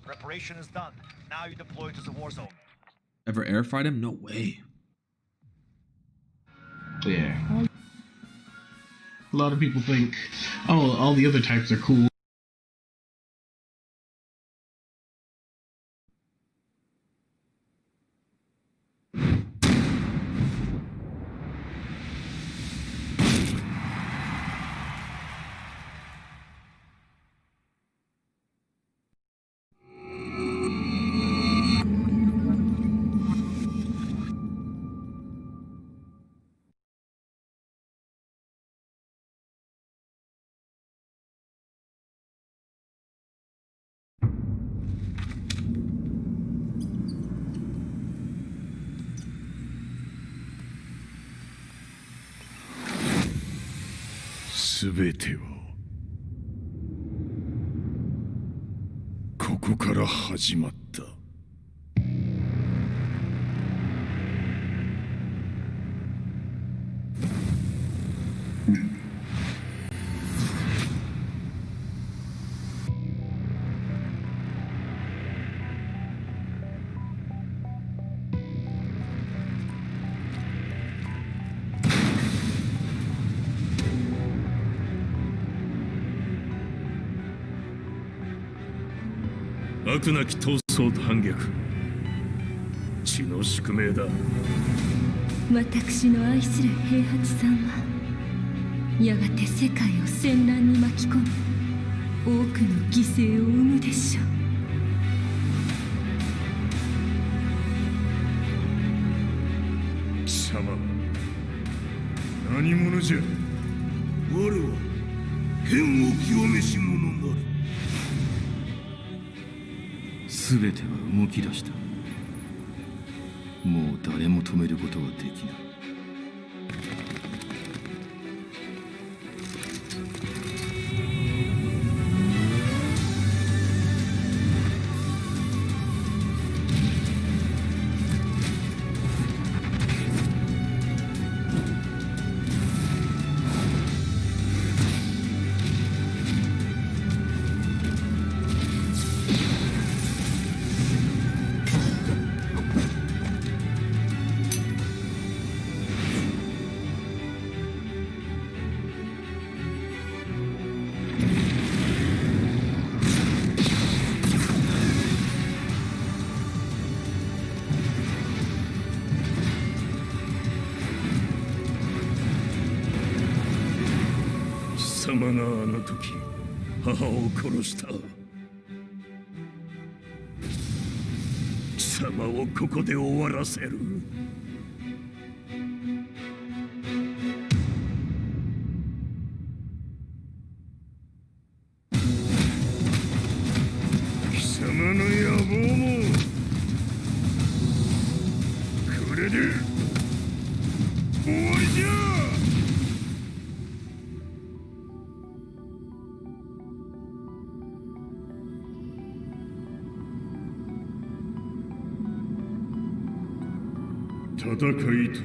Preparation is done. Now you deploy to the war zone. Ever air fight him? No way. Yeah. A lot of people think, oh, all the other types are cool.全てはここから始まった。悪なき闘争と反逆、血の宿命だ。私の愛する平八さんはやがて世界を戦乱に巻き込み多くの犠牲を生むでしょう。貴様何者じゃ。我は剣を清めし者なる。全ては動き出した。もう誰も止めることはできない。貴様があの時母を殺した。様をここで終わらせる。貴様の野望もこれで終わりじゃ。戦いとは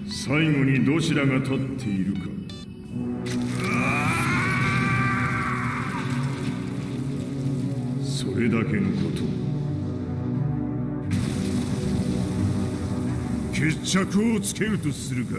最後にどちらが立っているか。それだけのこと。決着をつけるとするか。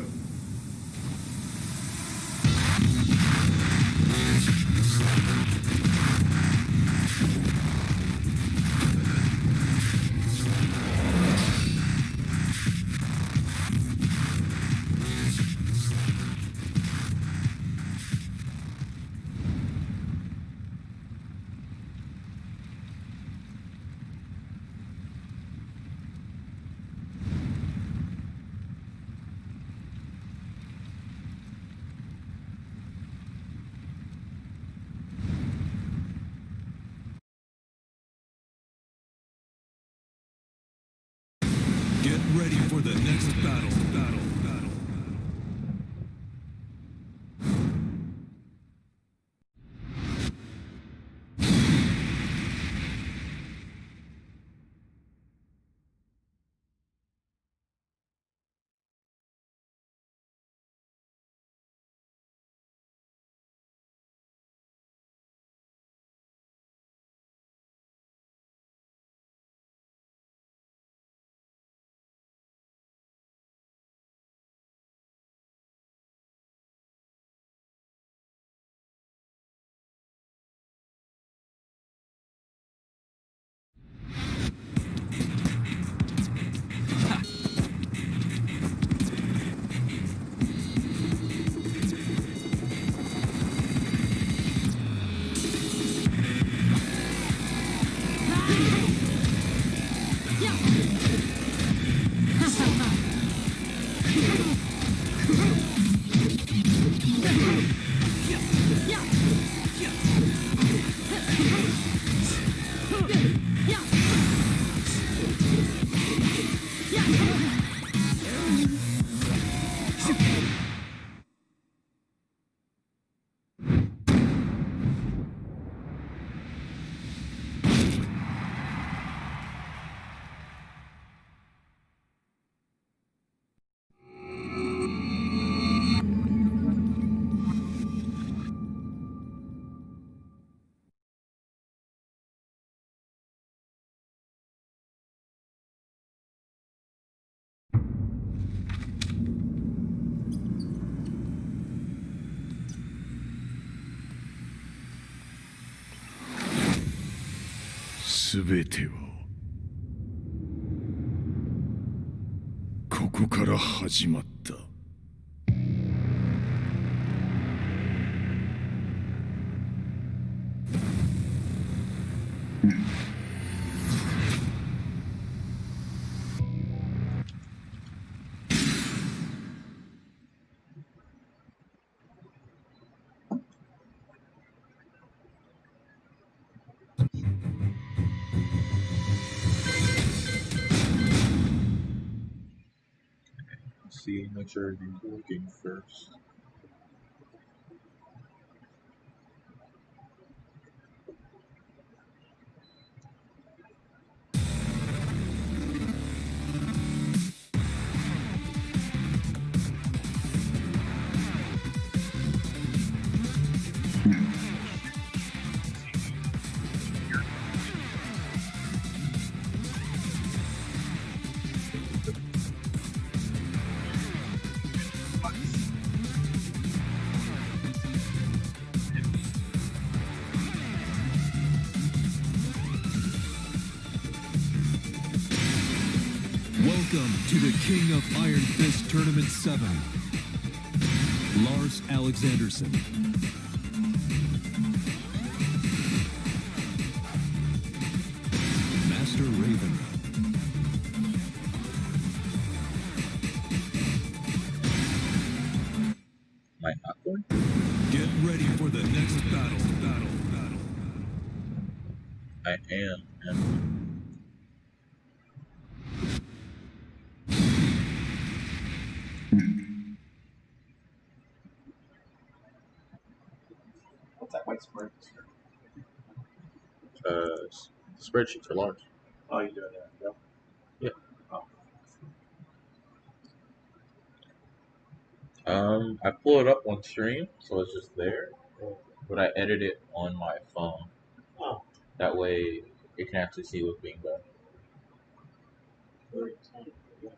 Get ready for the next battle.すべてはここから始まった。See, make sure everything's working first. Welcome to the King of Iron Fist Tournament 7, Lars Alexanderson. Might not going. Get ready for the next battle. I am. What's that white spread? Spreadsheet for Lars. Oh, you doing that? Yep. Yeah. I pull it up on stream, so it's just there. But I edit it on my phone. Oh. That way, you can actually see what's being done.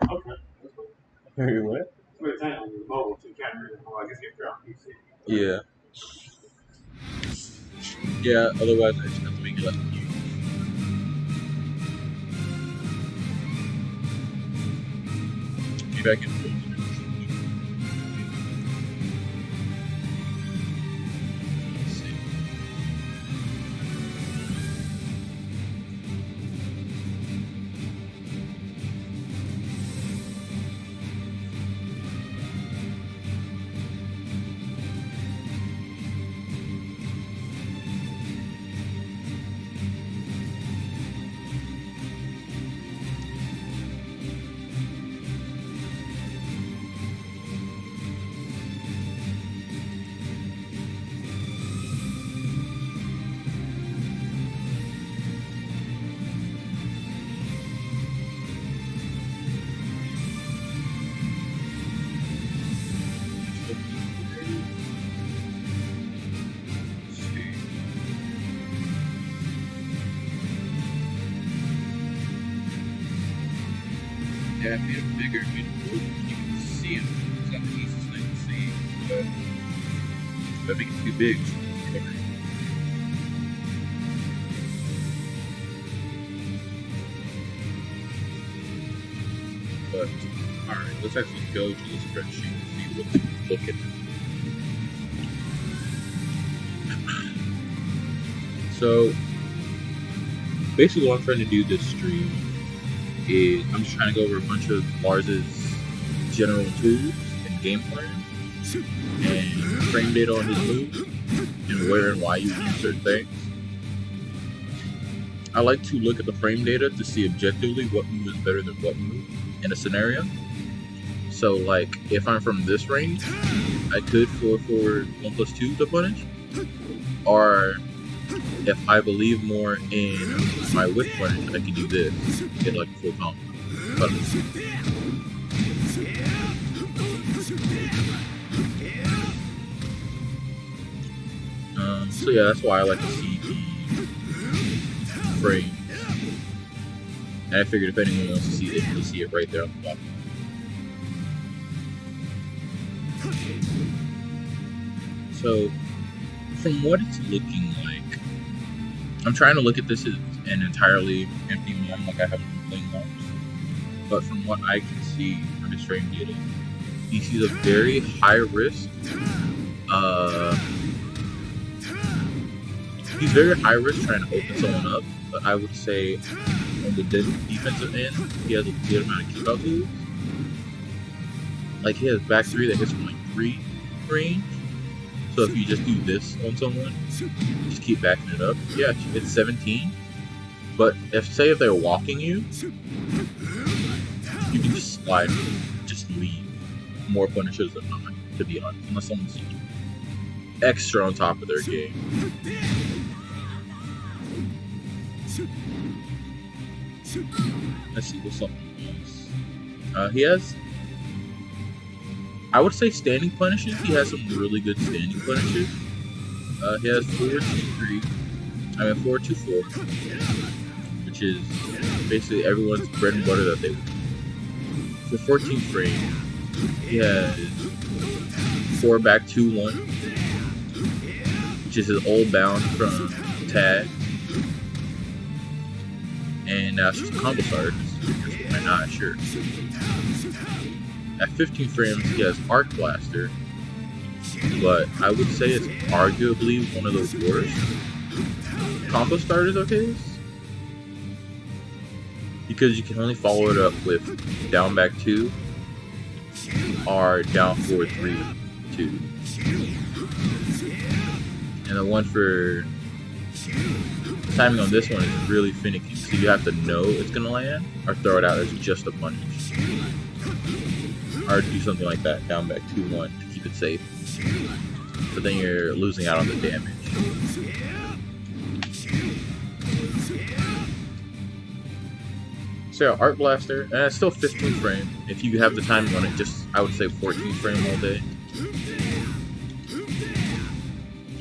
Okay. Very what? Very tiny on the mobile, so you can't really. Well, I guess if you're on PC. Yeah. Yeah. Otherwise, I just have to make it like huge. Maybe I can. Yeah, I made it bigger, made it blue. You can see it. It's not the easiest thing to see, but if I make it too big, but alright, let's actually go to the spreadsheet and see what to look at. So basically what I'm trying to do this stream is I'm just trying to go over a bunch of Lars's general tools and game plan and frame data on his moves and where and why you use certain things. I like to look at the frame data to see objectively what move is better than what move in a scenario. So like if I'm from this range, I could 4/4 1+2 to punish, or if I believe more in my whip punish, I can do this, get like a full combo. So yeah, that's why I like to see the frame. And I figured if anyone wants to see it, they see it right there on the bottom. So, from what it's looking like, I'm trying to look at this as an entirely empty map, like I haven't been playing Lars. But from what I can see from his frame data, he sees a very high risk. He's very high risk trying to open someone up, but I would say on the defensive end, he has a good amount of keep out moves. Like he has back three that hits from like 3 range. So if you just do this on someone, just keep backing it up. Yeah, it's 17. But if they're walking you, you can just slide, just leave more punishers than not, to be honest, unless someone's extra on top of their game. Let's see what's something else. He has, I would say, standing punishes. He has some really good standing punishes. He has 4-2-3. I mean 4-2-4, which is basically everyone's bread and butter that they want. For 14 frame, he has 4 back 2-1, which is his old bound from tag. And now it's just combo starters. I'm not sure. At 15 frames, he has Arc Blaster, but I would say it's arguably one of the worst combo starters of his, because you can only follow it up with down back 2 or down 4-3 2. And the one for timing on this one is really finicky, so you have to know it's gonna land or throw it out as just a punish. Or do something like that, down back 2-1 to keep it safe. But then you're losing out on the damage. So yeah, Art Blaster, and it's still 15 frame. If you have the timing on it, just I would say 14 frame all day.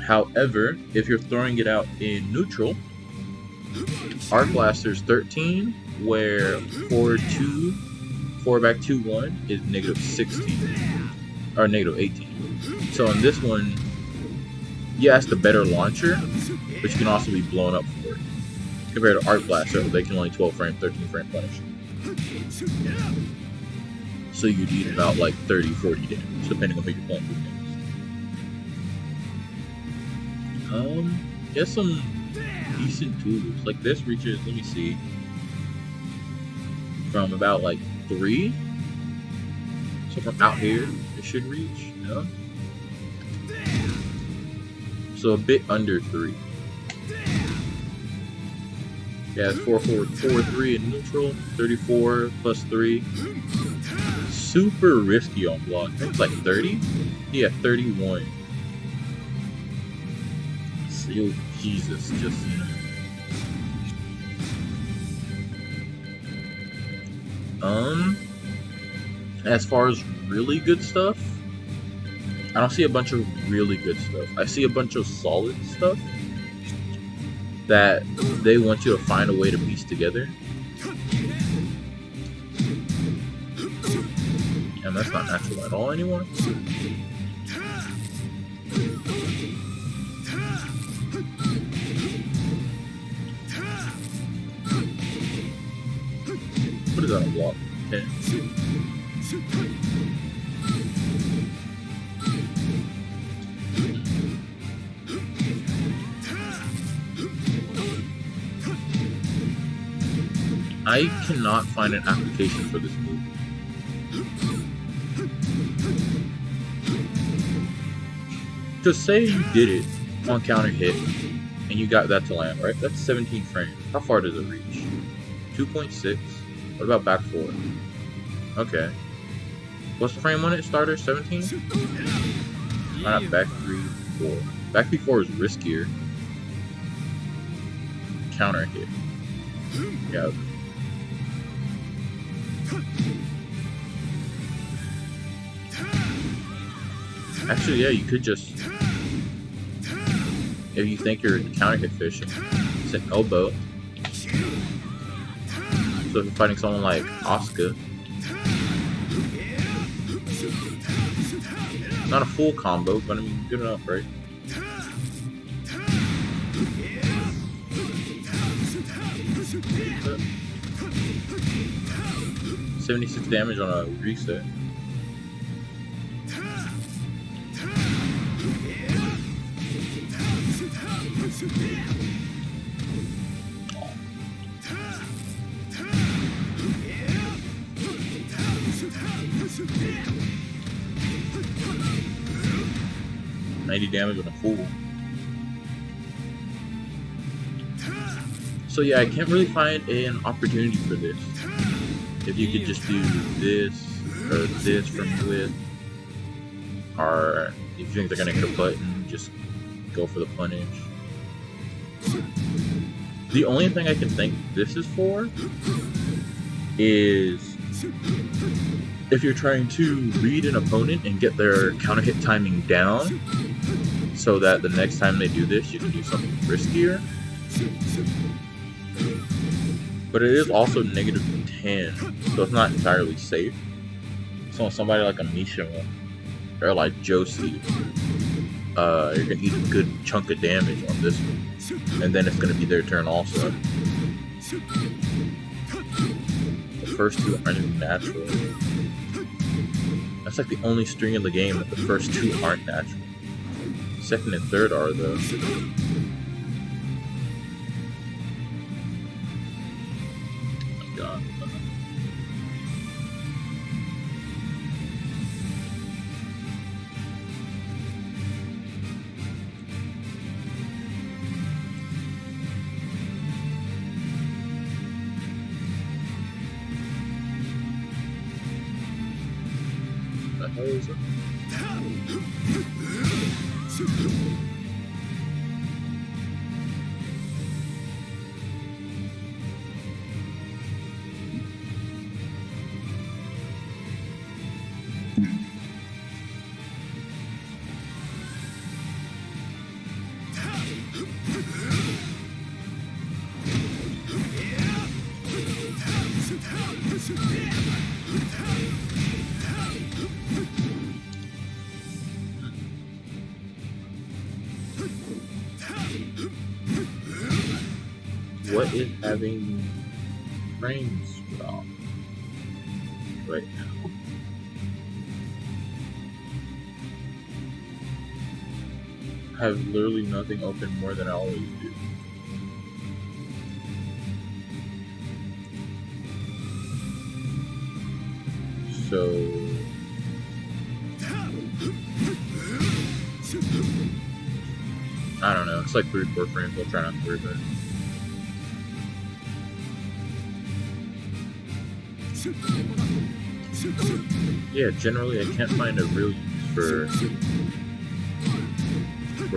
However, if you're throwing it out in neutral, Art Blaster's 13, where 4-2, 4 back 2-1 is negative 16 or negative 18. So in this one, yeah, it's the better launcher, but you can also be blown up for it. Compared to Art Blaster, they can only 12 frame, 13 frame punish. So you'd eat about like 30, 40 damage, depending on who you're playing against. Get some decent tools. Like this reaches, let me see, from about like 3. So from out here, it should reach, no? So a bit under 3. Yeah, it's 4-4-4-3 in neutral, 34 plus 3. Super risky on block. I think it's like 30? Yeah, 31. So, Jesus, just, you know. As far as really good stuff, I don't see a bunch of really good stuff. I see a bunch of solid stuff that they want you to find a way to piece together. And that's not natural at all anymore. What is that on block? Okay. I cannot find an application for this move. Just say you did it on counter hit and you got that to land, right? That's 17 frames. How far does it reach? 2.6? What about back 4? Okay. What's the frame on it? Starter 17? Why not back 3, 4? Back 3, 4 is riskier. Counter hit. Yeah. Actually, yeah, you could just, if you think you're counter hit fishing, it's an elbow. So if you're fighting someone like Asuka, not a full combo, but I mean, good enough, right? $76 damage on a reset. $90 damage on a full. So yeah, I can't really find an opportunity for this. If you could just do this or this from with, or if you think they're gonna hit a button, just go for the punish. The only thing I can think this is for is if you're trying to read an opponent and get their counter hit timing down so that the next time they do this, you can do something riskier. But it is also negative 10, so it's not entirely safe. So somebody like a Mishima or like Josie, you're gonna eat a good chunk of damage on this one, and then it's gonna be their turn also. The first two aren't natural. That's like the only string in the game that the first two aren't natural. Second and third are though. hell is it? What is having frames drop right now? I have literally nothing open more than I always do. So I don't know. It's like 3-4 frames. I'll try not to worry about it. Yeah, generally I can't find a real use for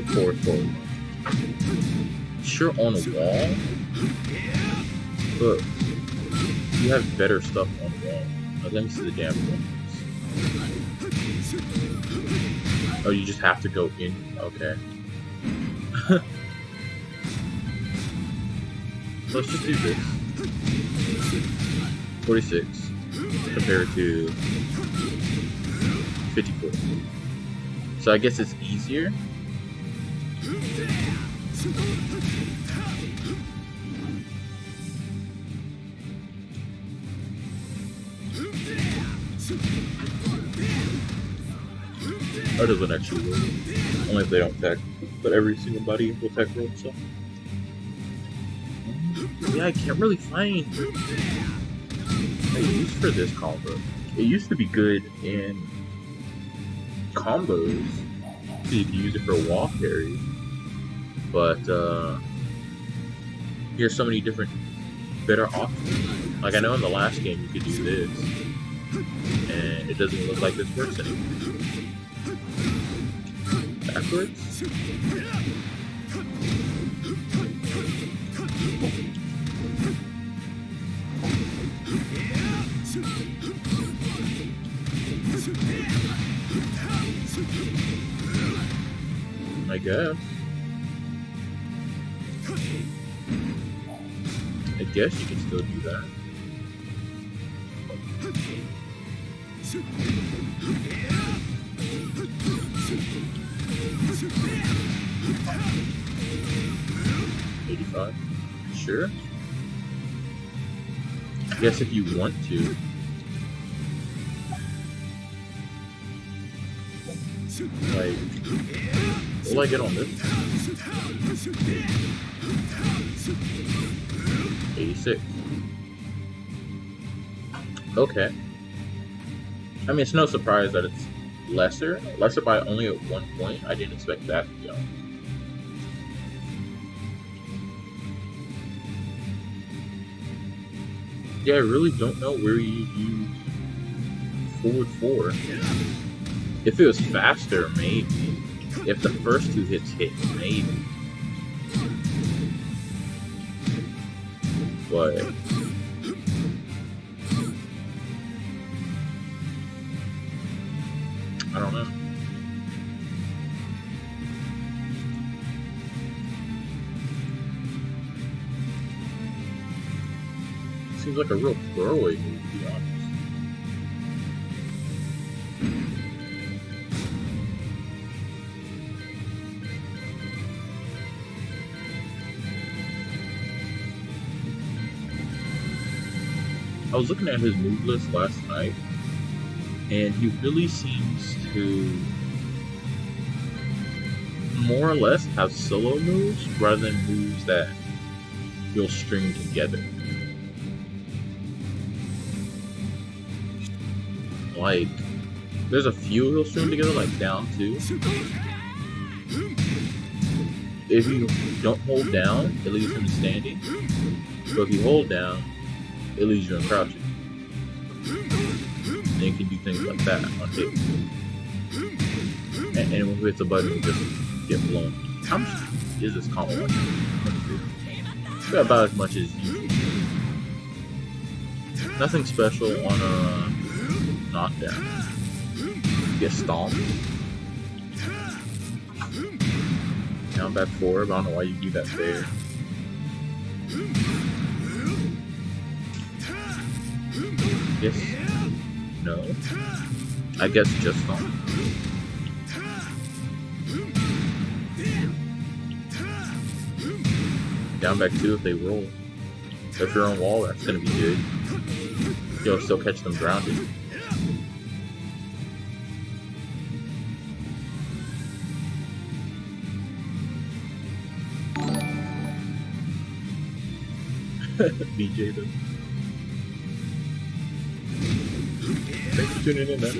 4-4. Sure, on a wall, but you have better stuff on the wall. Let me see the damn ones. Oh, you just have to go in? Okay. Let's just do this. 46 compared to 54. So I guess it's easier. That doesn't actually work. Only if they don't tech. But every single buddy will tech roll, so. Yeah, I can't really find a use for this combo. It used to be good in combos. So you could use it for a wall carry. But here's so many different better options. Like I know in the last game you could do this. And it doesn't look like this works anymore. Backwards? I guess. I guess you can still do that. $85. Sure. I guess if you want to. Like, what will I get on this? 86. Okay. I mean, it's no surprise that it's lesser by only at 1 point. I didn't expect that, to be honest. Yeah, I really don't know where you use forward 4. If it was faster, maybe. If the first 2 hits hit, maybe. But I don't know. Seems like a real throwaway move, to be honest. I was looking at his move list last night, and he really seems to more or less have solo moves rather than moves that you'll string together. Like, there's a few he'll string together, like down 2. If you don't hold down, it leaves him standing. But if you hold down, it leaves you in crouching. and it can do things like that on hit. And anyone who hits a button will just get blown. How much is this combo like? About as much as you. Nothing special on a knockdown. Get stomped. Down back 4, but I don't know why you do that there. Yes. No. I guess just stomp. Down back 2 if they roll. If you're on wall, that's gonna be good. You'll still catch them grounded. BJ though. Thanks for tuning in, man.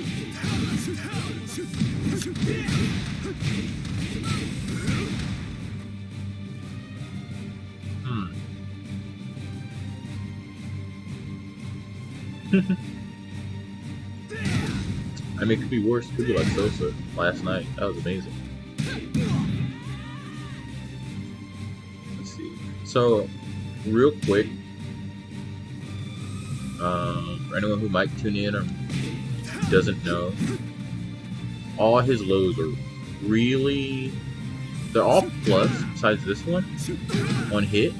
I mean, it could be worse. It could be like Sosa last night. That was amazing. Let's see. So, real quick, for anyone who might tune in or doesn't know, all his lows are really, they're all plus besides this one on hit,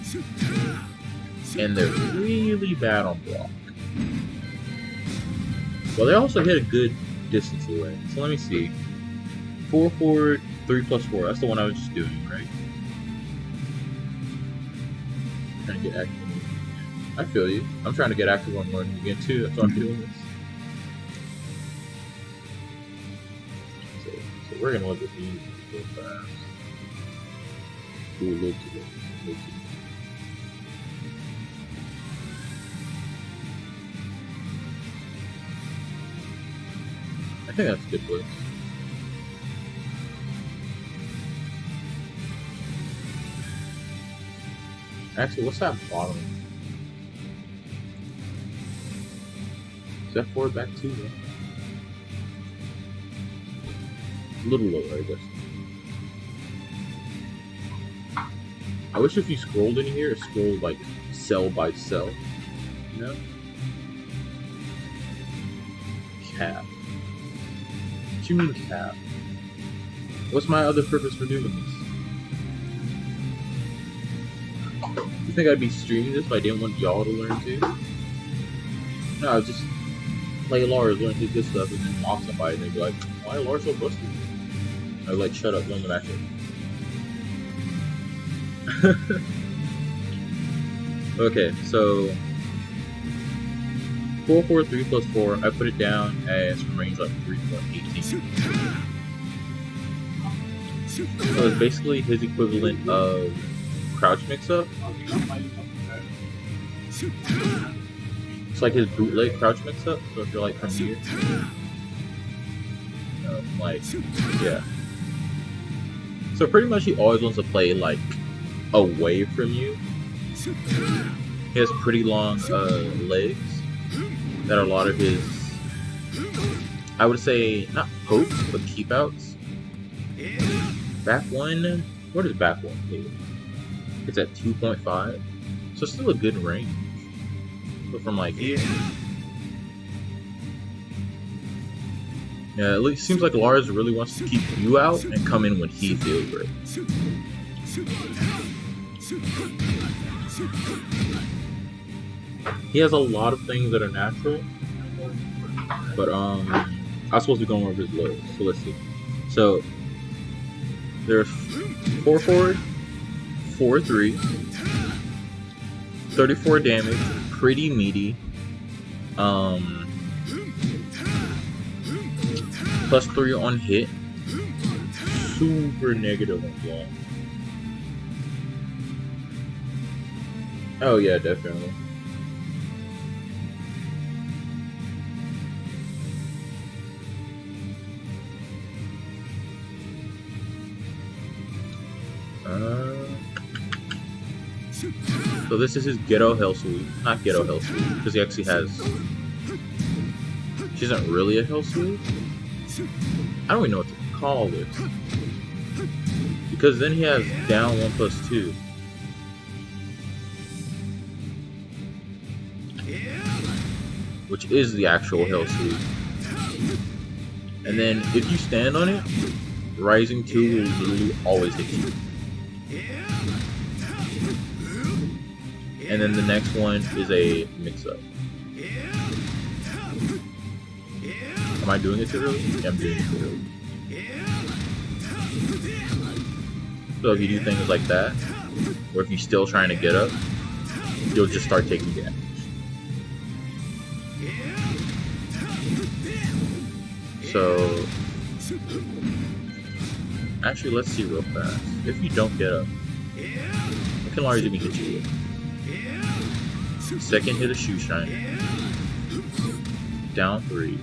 and they're really bad on block. Well, they also hit a good distance away. So let me see. 4 forward, 3 plus 4. That's the one I was just doing, right? Trying to get active. I feel you. I'm trying to get active on learning again too. That's why I'm doing this. So we're gonna look at these real fast. Ooh, look at it. Look at it. I think that's a good place. Actually, what's that bottom? Is that forward back 2? Yeah. A little lower, I guess. I wish if you scrolled in here, it scrolled like cell by cell. You know? Cap. What do you mean cap? What's my other purpose for doing this? You think I'd be streaming this if I didn't want y'all to learn too? No, I was just like Lars learn his good stuff and then mock somebody and they'd be like, why is Lars so busted? I was like, shut up, learn the matchup. Okay, so 4 4 3 plus 4. I put it down as from range like 3.18. So it's basically his equivalent of crouch mix-up. It's like his bootleg crouch mix-up. So if you're like from here, like yeah. So pretty much he always wants to play like away from you. He has pretty long legs that are a lot of his, I would say, not pokes, but keep outs. Back 1, what is back 1 hit? It's at 2.5, so still a good range. But from like here, yeah, it seems like Lars really wants to keep you out and come in when he feels right. He has a lot of things that are natural, but I'm supposed to be going over his lows, so let's see. So there's 4 forward, 4 3, 34 damage, pretty meaty, plus 3 on hit, super negative on block. Oh yeah, definitely. So this is his ghetto hell sweep. Not ghetto hell sweep, because he actually has which isn't really a hell sweep. I don't even know what to call this. Because then he has down 1+2. Which is the actual hell sweep. And then if you stand on it, rising 2 will literally always hit you. And then the next one is a mix-up. Am I doing it too early? Yeah, I'm doing it too early. So if you do things like that, or if you're still trying to get up, you'll just start taking damage. So, actually, let's see real fast. If you don't get up, what can Lars even hit you with? Second hit a shoe shine. Down 3.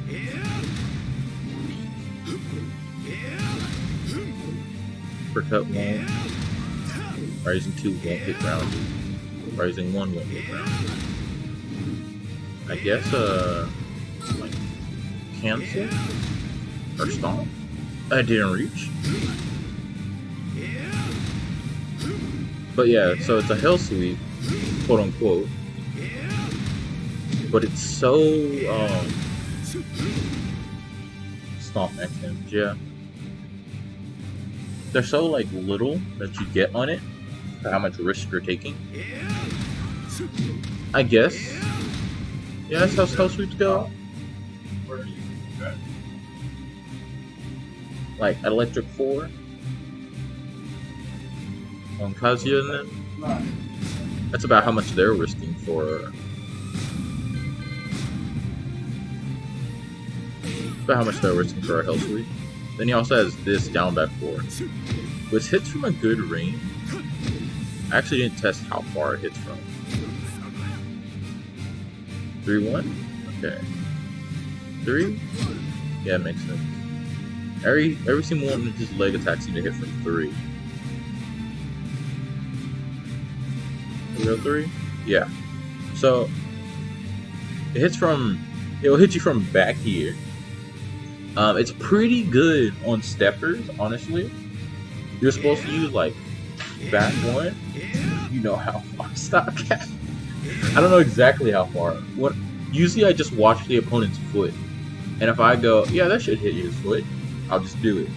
Uppercut won't. Rising 2 won't hit ground. Rising 1 won't hit ground. I guess, like, cancel? Or stomp? I didn't reach. But yeah, so it's a hell sweep, quote unquote. But it's so, stomp XMs, yeah. They're so, like, little that you get on it, for how much risk you're taking. I guess. Yeah, that's how hell sweeps go. Like, Electric 4 on Kazuya, and then that's about how much they're risking for. About how much they're risking for a hell sweep. Then he also has this down back 4, which hits from a good range. I actually didn't test how far it hits from. 3-1? Okay. 3? Yeah, it makes sense. Every single one of his leg attacks seem to hit from 3. 303? Yeah. So it hits from, it'll hit you from back here. It's pretty good on steppers, honestly. You're supposed to use like back 1. You know how far stop cat. I don't know exactly how far. What usually I just watch the opponent's foot. And if I go, yeah, that should hit his foot, I'll just do it.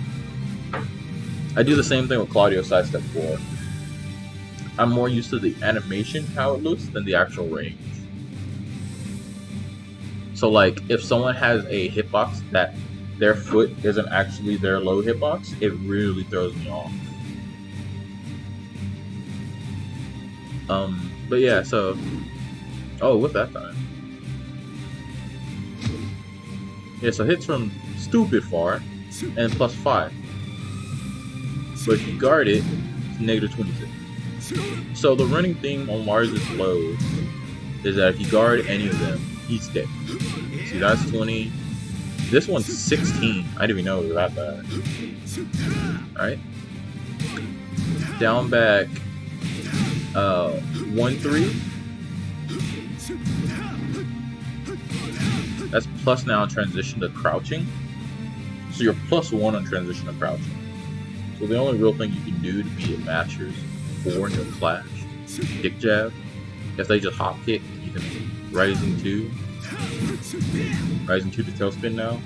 I do the same thing with Claudio sidestep 4. I'm more used to the animation, how it looks, than the actual range. So like, if someone has a hitbox that their foot isn't actually their low hitbox, it really throws me off. But yeah, so... Oh, with that time. Yeah, so hits from stupid far, and +5. But if you guard it, it's -26. So the running theme on Lars' lows is that if you guard any of them, he's dead. See, that's 20. This one's 16. I didn't even know it was that bad. Alright. Down back 1-3. That's plus now transition to crouching. So you're +1 on transition to crouching. So the only real thing you can do to beat matchers 4 in your flash, kick jab. If they just hop kick, you can rising 2. Rising 2 to tailspin now.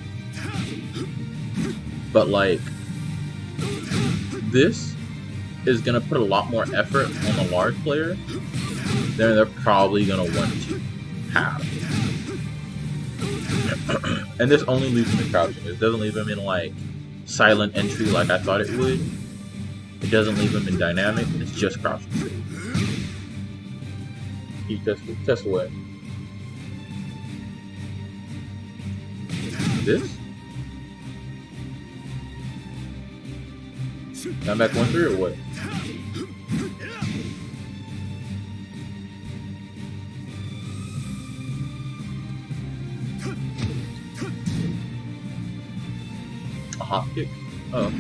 But like, this is gonna put a lot more effort on the Lars player than they're probably gonna want to have. And this only leaves him in crouching. It doesn't leave him in like silent entry like I thought it would. It doesn't leave him in dynamic. It's just crouching. He test away. This? Down back 1-3 or what? A hop kick? Oh.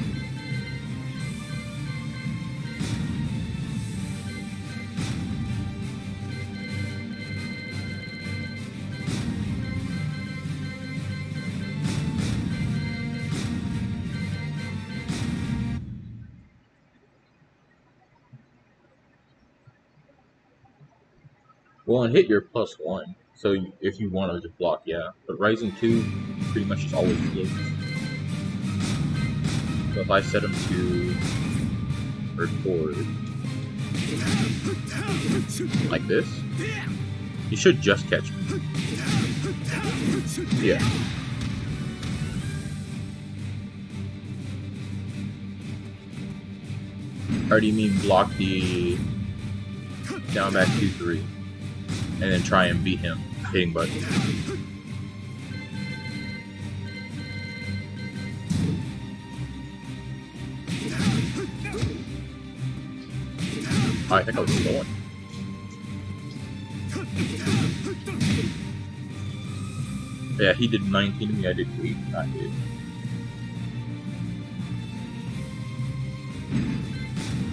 Well, and hit your +1. So if you want to just block, yeah. But Rising 2 pretty much just always flips. So if I set him to first forward like this, he should just catch me. Yeah. Or do you mean block the down back 2-3 and then try and beat him hitting button? Oh, I think I was going. Yeah, he did 19 to me, I did 8. I did.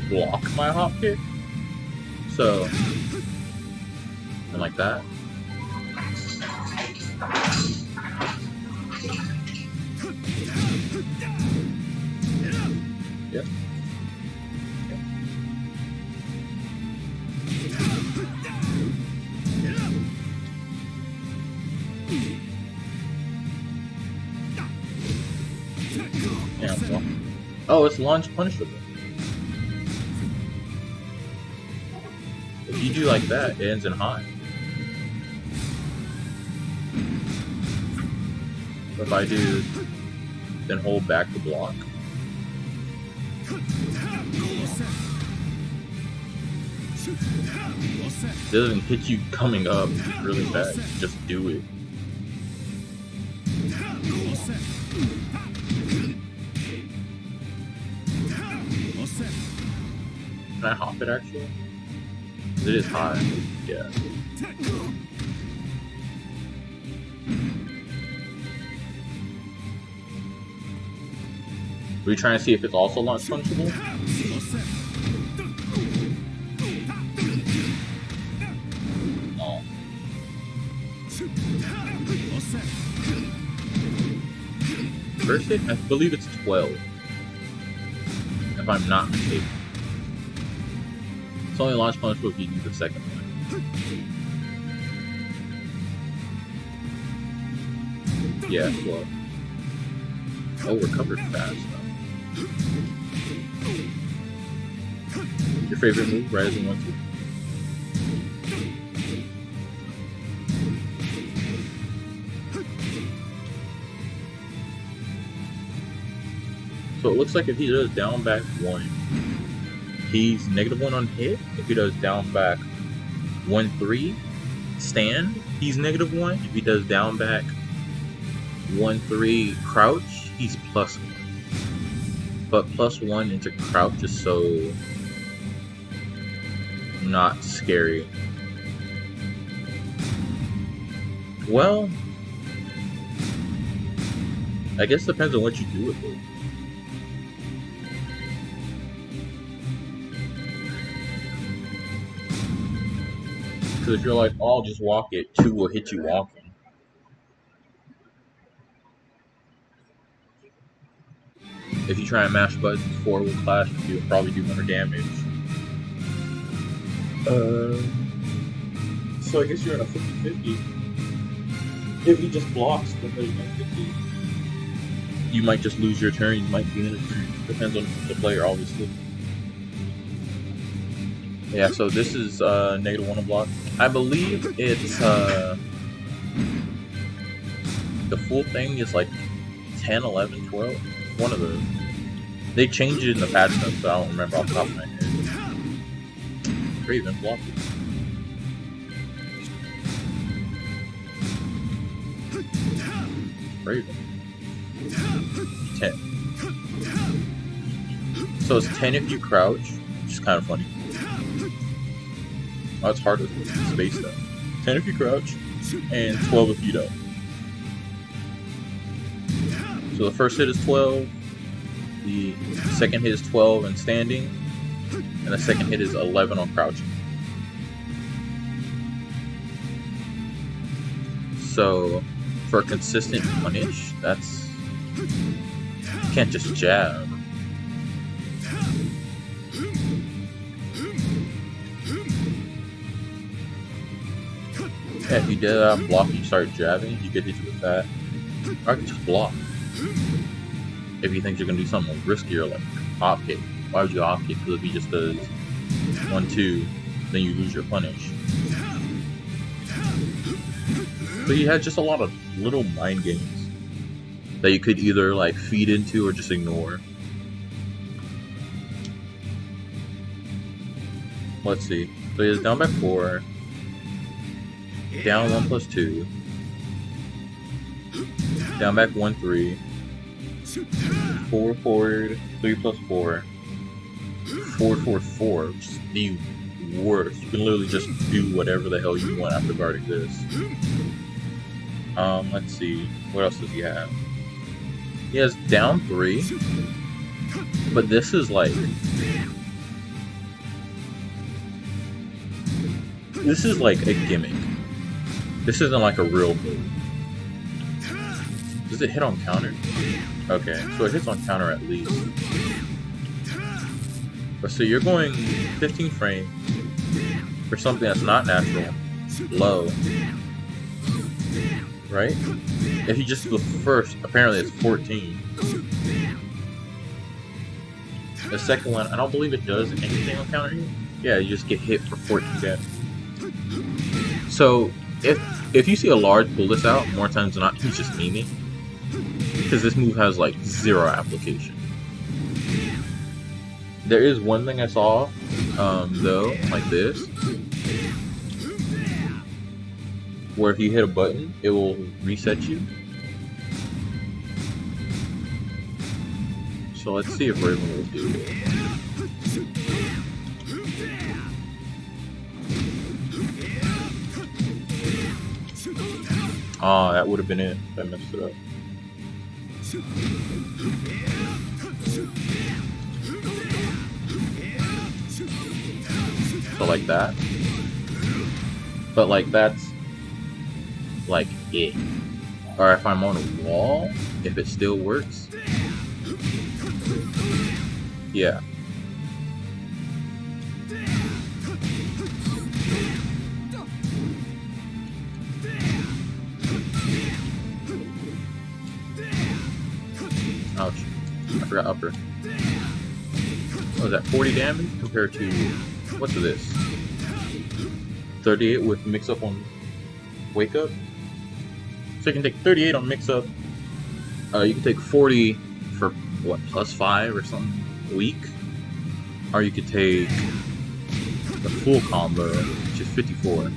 Block my hop kick. So, and like that. Yep. Yeah, well. Oh, it's launch punishable. If you do like that, it ends in high. If I do, then hold back the block. It doesn't hit you coming up really fast. Just do it. Can I hop it actually? It is high. Yeah. Are we trying to see if it's also launch punishable? No. First hit, I believe it's 12. If I'm not mistaken. It's only launch punishable if you do the second one. Yeah, well. Oh, recovered fast though. Your favorite move, Rising 1-2? So it looks like if he does down back 1, he's -1 on hit. If he does down back 1-3 stand, he's -1. If he does down back 1-3 crouch, he's +1. But +1 into crouch is so not scary. Well, I guess it depends on what you do with it. Because if you're like, oh, I'll just walk it, 2 will hit you walking. If you try and mash buttons, 4 will clash with you and probably do more damage. So I guess you're in a 50-50. If he just blocks, then there's no 50. You might just lose your turn, you might gain a turn. Depends on the player, obviously. Yeah, so this is -1 on block. I believe it's the full thing is like 10, 11, 12. One of those. They changed it in the patch notes, but I don't remember off the top of my head. Raven blocked it. Raven. 10. So it's 10 if you crouch, which is kind of funny. Oh, it's hard to space though. 10 if you crouch, and 12 if you don't. So the first hit is 12, the second hit is 12 and standing, and the second hit is 11 on crouching. So for a consistent punish, that's, you can't just jab. Yeah, if you did that and block and you start jabbing, you get hit you with that. Or I can just block. If you think you're gonna do something riskier like hop kick. Why would you hop kick? Because if he just does 1-2, then you lose your punish. But you had just a lot of little mind games that you could either like feed into or just ignore. Let's see. So he is down by 4. Down 1+2. Down back 1-3. 4 forward, 3+4. 4-4-4, which is the worst. You can literally just do whatever the hell you want after guarding this. Let's see. What else does he have? He has down 3. But this is like... This is like a gimmick. This isn't like a real move. Does it hit on counter? Okay, so it hits on counter at least. But so you're going 15 frame for something that's not natural, low, right? If you just do the first, apparently it's 14. The second one, I don't believe it does anything on counter hit. Yeah, you just get hit for 14 damage. So if you see a Lars pull this out, more times than not, he's just memeing. Because this move has like 0 application. There is one thing I saw, though, like this, where if you hit a button, it will reset you. So let's see if we're able to do it. Ah, that would have been it. I messed it up. So like that. But like that's like it. Or if I'm on a wall, if it still works. Yeah. Ouch. I forgot upper. What was that, 40 damage compared to, what's this? 38 with mix up on wake up? So you can take 38 on mix up. You can take 40 for, what, +5 or something weak? Or you could take the full combo, which is 54.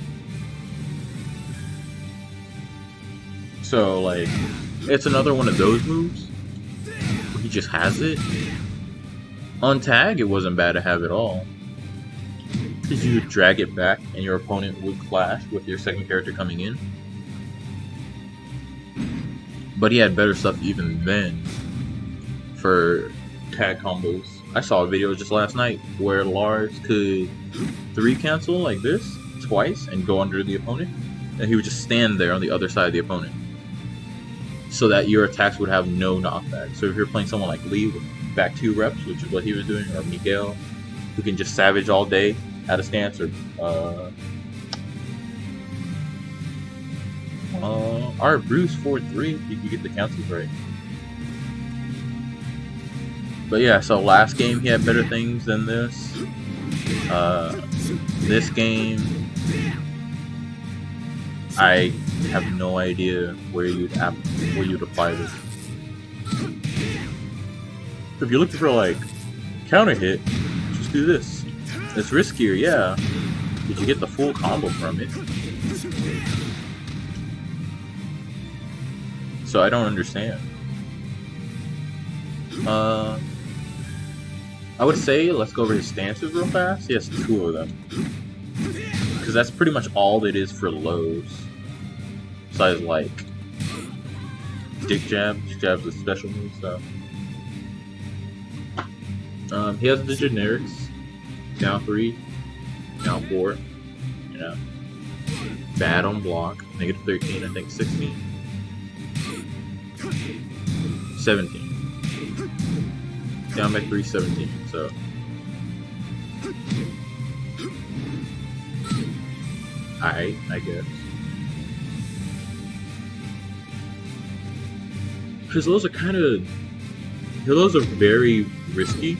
So, like, it's another one of those moves. He just has it. On tag, it wasn't bad to have it all. Because you would drag it back and your opponent would clash with your second character coming in. But he had better stuff even then for tag combos. I saw a video just last night where Lars could 3 cancel like this twice and go under the opponent. And he would just stand there on the other side of the opponent, so that your attacks would have no knockback. So if you're playing someone like Lee with back 2 reps, which is what he was doing, or Miguel, who can just savage all day at a stance, or Bruce 4-3, you can get the cancels right. But yeah, so last game he had better things than this. This game, I have no idea where you'd apply this. If you're looking for like counter hit, just do this. It's riskier, yeah, but you get the full combo from it. So I don't understand. I would say let's go over his stances real fast. He has 2 of them, because that's pretty much all it is for lows. Besides like dick jab, jab's a special move stuff. He has the generics, down 3, down 4, you know, bad on block, -13, I think 16, 17, down by 3, 17, so I guess. Because those are very risky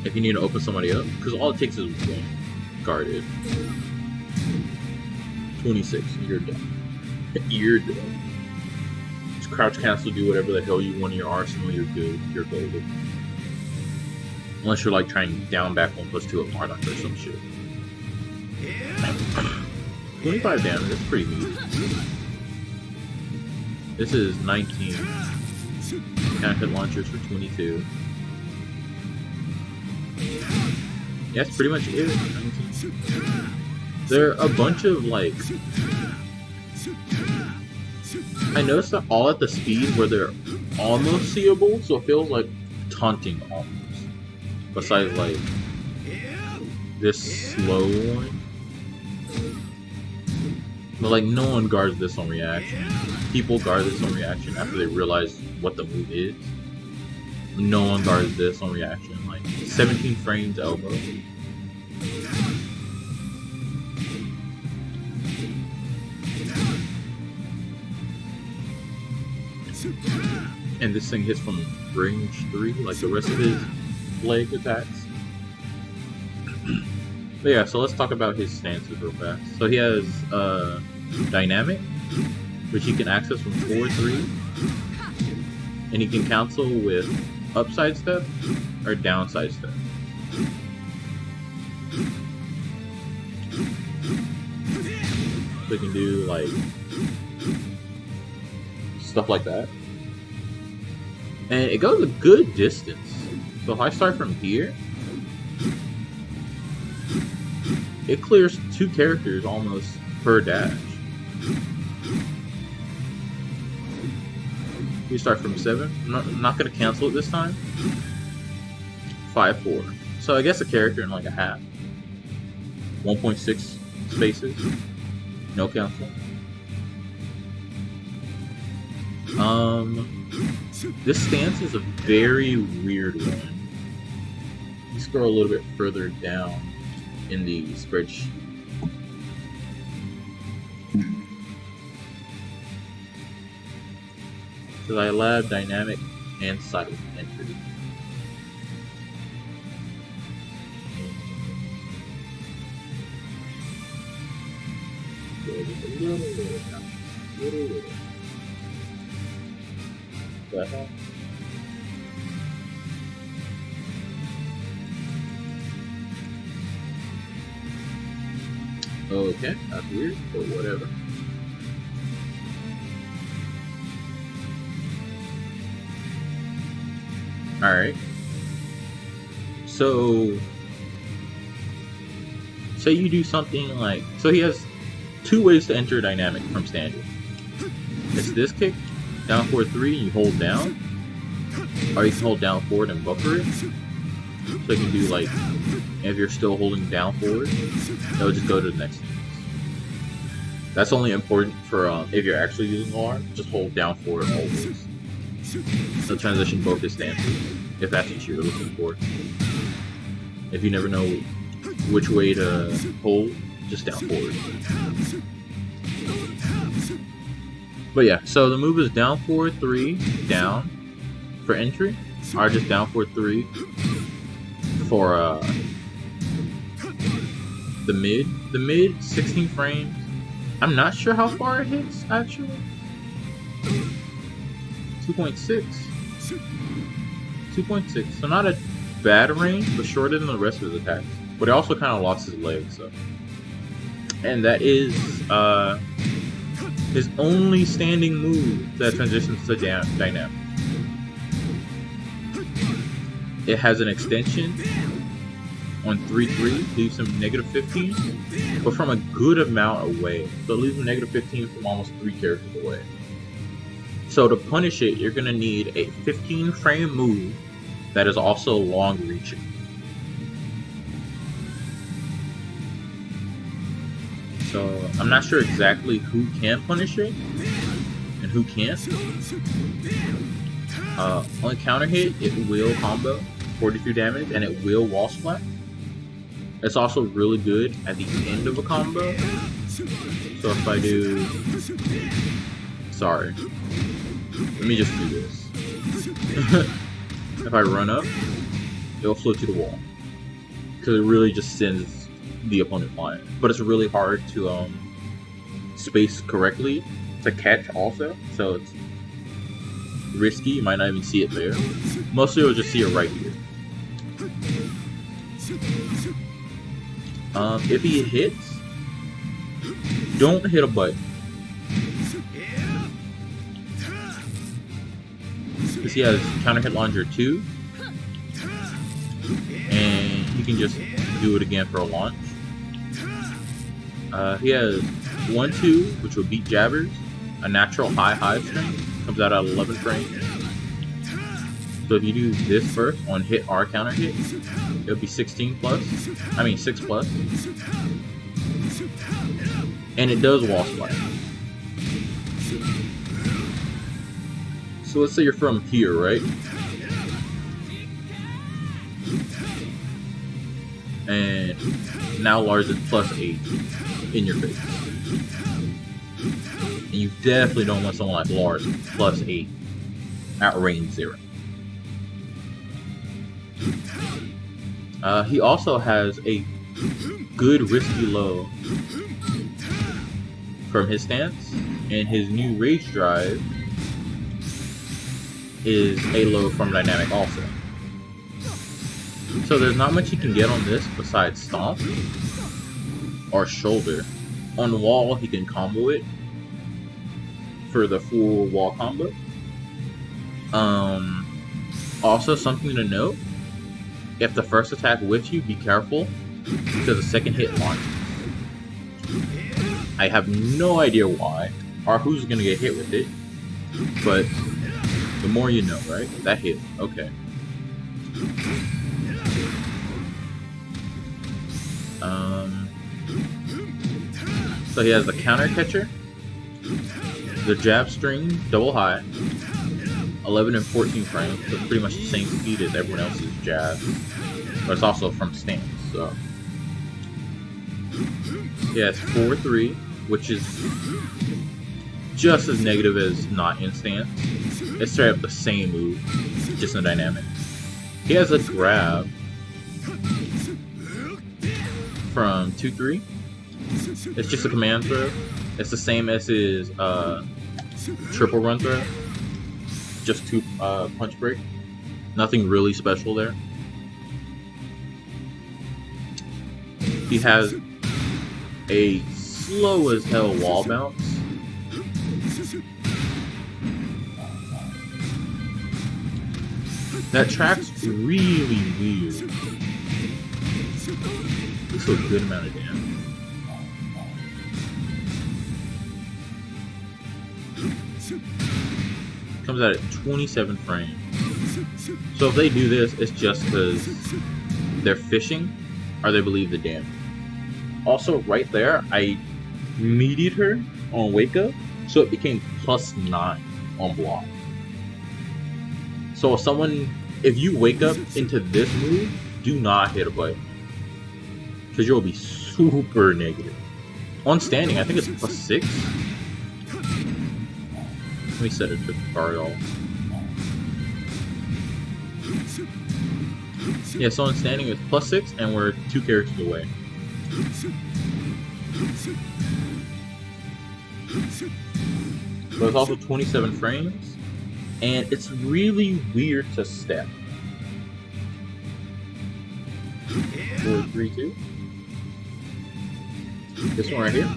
if you need to open somebody up. Because all it takes is one guarded. 26, you're done. You're done. Just crouch cancel, do whatever the hell you want in your arsenal, you're good. You're golden. Unless you're like trying to down back 1+2 at Marduk or some shit. 25 damage, that's pretty neat. This is 19. Counter launchers for 22. Yeah, that's pretty much it. 19. There are a bunch of like. I noticed they're all at the speed where they're almost seeable, so it feels like taunting almost. Besides like this slow one. But like no one guards this on reaction. People guard this on reaction after they realize what the move is. No one guards this on reaction. Like 17 frames elbow. And this thing hits from range 3, like the rest of his leg attacks. But yeah, so let's talk about his stances real fast. So he has dynamic, which he can access from 4-3, and he can cancel with upside step or downside step. So he can do like stuff like that, and it goes a good distance. So if I start from here, it clears 2 characters almost per dash. We start from 7. I'm not going to cancel it this time. 5-4. So I guess a character in like a half. 1.6 spaces. No cancel. This stance is a very weird one. You scroll a little bit further down in the spreadsheet. Because I allowed dynamic and sight entry. Little. The hell? Okay, that's weird, but whatever. Alright. So say you do something like, so he has 2 ways to enter dynamic from standard. It's this kick, down forward 3, and you hold down. Or you can hold down forward and buffer it. So you can do like, if you're still holding down forward, it'll just go to the next stance. That's only important for if you're actually using Lars, just hold down forward always. So transition both his stances, if that's what you're looking for. If you never know which way to hold, just down forward. But yeah, so the move is down forward 3, down for entry, or just down forward 3 for the mid. The mid, 16 frames. I'm not sure how far it hits, actually. 2.6. 2.6. So not a bad range, but shorter than the rest of his attacks. But he also kind of lost his leg, so. And that is his only standing move that transitions to dynamic. It has an extension on 3-3, leaves him -15, but from a good amount away. So it leaves him -15 from almost 3 characters away. So to punish it, you're going to need a 15 frame move that is also long reaching. So I'm not sure exactly who can punish it and who can't. On counter hit, it will combo 43 damage and it will wall splat. It's also really good at the end of a combo. So if I do, sorry, Let me just do this. If I run up, it'll float to the wall. Because it really just sends the opponent flying. But it's really hard to space correctly to catch also. So it's risky. You might not even see it there. Mostly you'll just see it right here. If he hits, don't hit a button. Because he has counter hit launcher 2, and you can just do it again for a launch. He has 1-2, which will beat jabbers. A natural high string comes out at 11 frames. So if you do this first on hit or counter hit, it'll be 6 plus. And it does wall splash. So let's say you're from here, right? And now Lars is +8 in your face. And you definitely don't want someone like Lars +8 at range 0. He also has a good risky low from his stance, and his new rage drive is a low from dynamic also. So there's not much you can get on this besides stomp or shoulder. On wall he can combo it for the full wall combo. Also something to note, if the first attack whiffs you, be careful because the second hit launches. I have no idea why or who's gonna get hit with it, but the more you know, right? That hit. Okay. So he has the counter catcher, the jab string, double high, 11 and 14 frames, so pretty much the same speed as everyone else's jab, but it's also from stance. So he has 4-3, which is just as negative as not in stance. It's straight up the same move, just in dynamic. He has a grab from 2-3. It's just a command throw. It's the same as his triple run throw. Just 2 punch break. Nothing really special there. He has a slow as hell wall bounce. That track's really weird. This is a good amount of damage. Comes out at 27 frames. So if they do this, it's just because they're fishing or they believe the damage. Also, right there, I medied her on wake up, so it became +9 on block. So if you wake up into this move, do not hit a button, because you'll be super negative. On standing, I think it's +6. Let me set it to guard all. Yeah, so on standing it's +6, and we're 2 characters away. But it's also 27 frames, and it's really weird to step. 4, 3, 2. This one right here.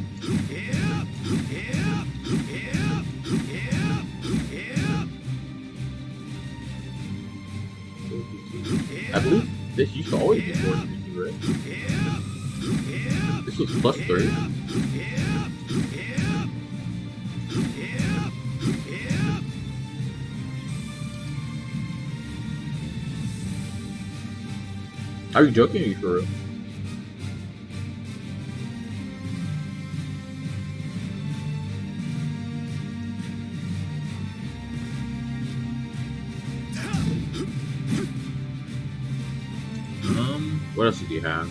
I believe this used to always be 4, 3, 2, right? This was +3. Are you joking or are you for real? What else does he have?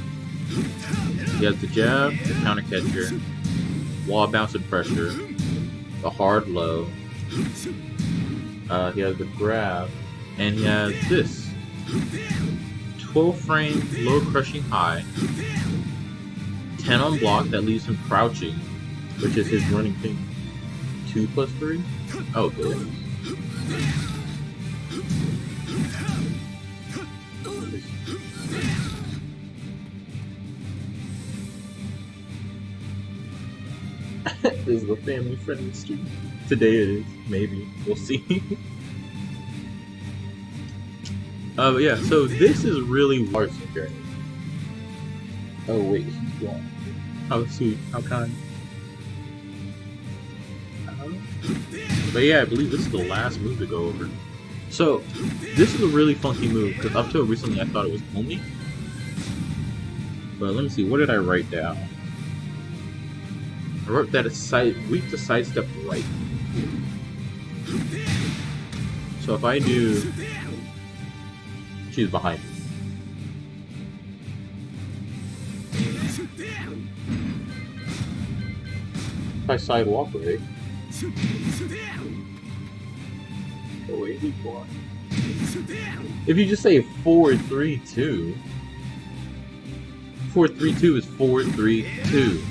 He has the jab, the counter catcher, wall bounce and pressure, the hard low, He has the grab, and he has this 12 frame low crushing high, 10 on block that leaves him crouching, which is his running thing. 2+3? Oh, good. This is a family-friendly stream. Today it is. Maybe. We'll see. But yeah, so this is really Lars' journey. Oh wait, he's gone. How sweet. How kind. But yeah, I believe this is the last move to go over. So, this is a really funky move, because up till recently I thought it was only. But let me see, what did I write down? I wrote that it's weak to sidestep right. So if I do... She's behind me. If I sidewalk right... Oh wait, he blocked. If you just say 4-3-2... 4-3-2 is 4-3-2.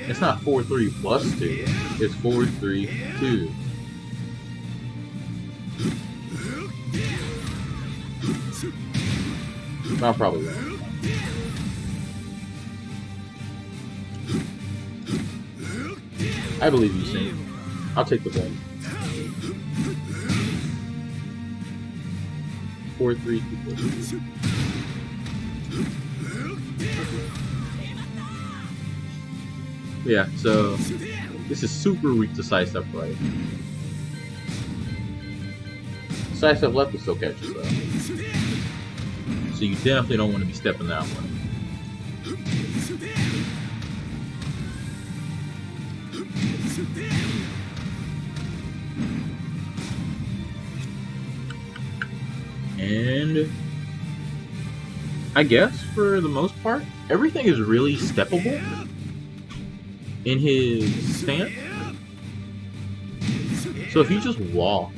It's not 4-3 plus 2. It's 4-3-2. I'm probably wrong. I believe you, Saint. I'll take the blame. 4-3-2. Yeah, so this is super weak to sidestep right. Sidestep left will still catch you though. So you definitely don't want to be stepping that way. And I guess for the most part, everything is really steppable in his stance. So if you just walk,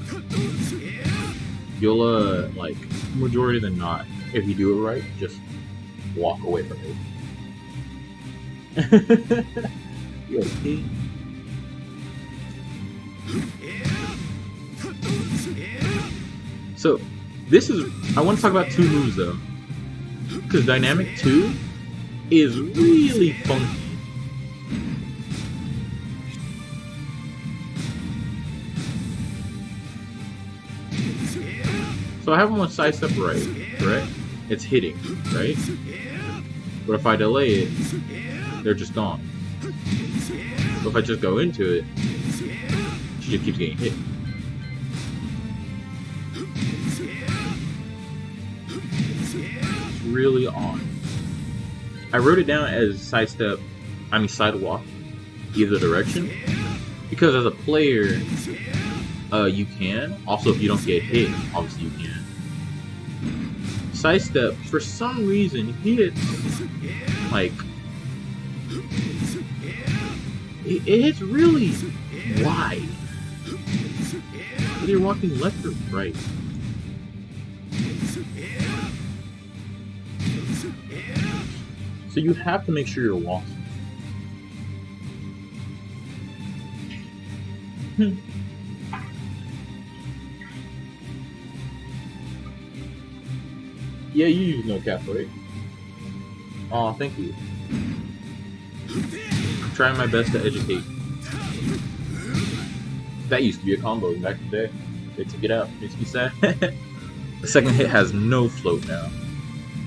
you'll like majority than not, if you do it right, just walk away from it. You okay? So this is, I want to talk about two moves though, because Dynamic 2 is really funky. So I have them on sidestep right, correct? It's hitting, right? But if I delay it, they're just gone. But if I just go into it, she just keeps getting hit. It's really on. I wrote it down as sidestep, sidewalk, either direction. Because as a player, you can. Also, if you don't get hit, obviously you can. Sidestep, for some reason, hits like it hits really wide. Whether you're walking left or right. So you have to make sure you're walking. Yeah, you use no cap, right? Aw, thank you. I'm trying my best to educate. That used to be a combo back in the day. They took it out. Makes me sad. The second hit has no float now.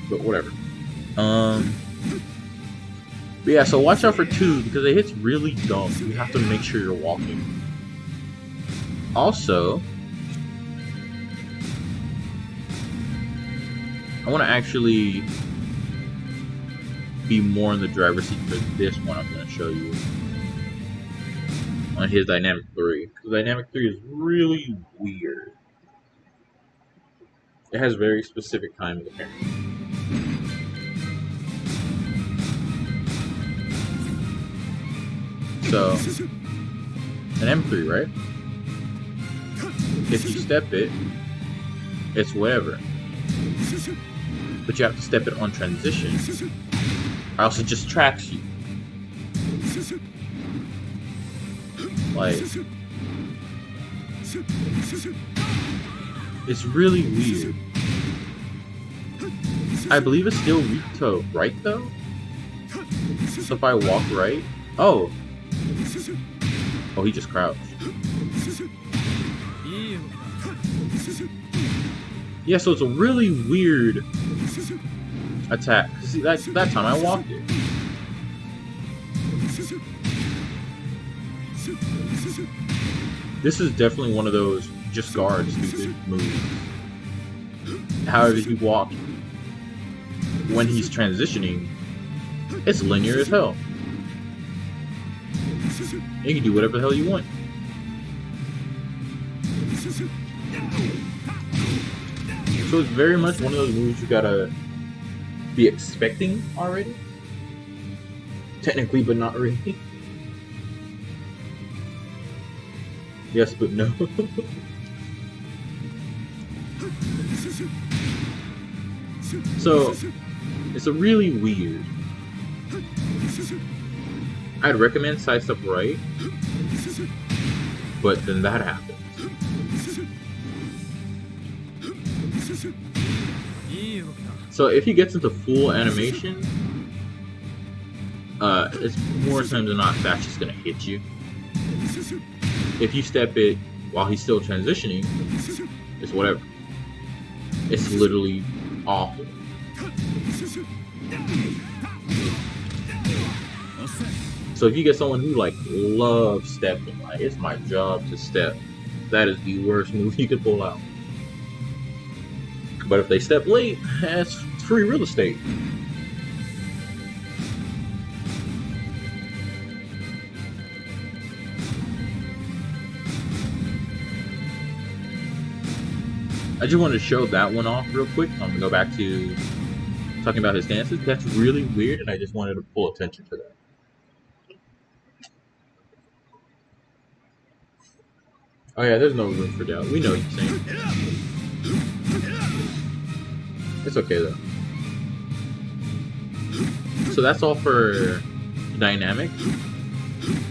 But whatever. But yeah, so watch out for 2 because it hits really dumb. You have to make sure you're walking. Also, I want to actually be more in the driver's seat for this one I'm going to show you. On his Dynamic 3. Because Dynamic 3 is really weird. It has very specific timing apparently. So, an M3, right? If you step it, it's whatever. But you have to step it on transition, or else it just tracks you. Like, it's really weird. I believe it's still weak to right though. So if I walk right, oh, he just crouched. Yeah, so it's a really weird attack. See, that time I walked it. This is definitely one of those just guard stupid moves. However, if you walk when he's transitioning, it's linear as hell. You can do whatever the hell you want. So it's very much one of those moves you gotta be expecting already. Technically, but not really. Yes, but no. So, it's a really weird. I'd recommend sidestep right, but then that happens. So if he gets into full animation, it's more times than not that's just gonna hit you. If you step it while he's still transitioning, it's whatever. It's literally awful. So if you get someone who like loves stepping, like it's my job to step, that is the worst move you could pull out. But if they step late, that's free real estate. I just wanted to show that one off real quick. I'm gonna go back to talking about his stances. That's really weird, and I just wanted to pull attention to that. Oh yeah, there's no room for doubt. We know what you're saying. It's okay though. So that's all for dynamic.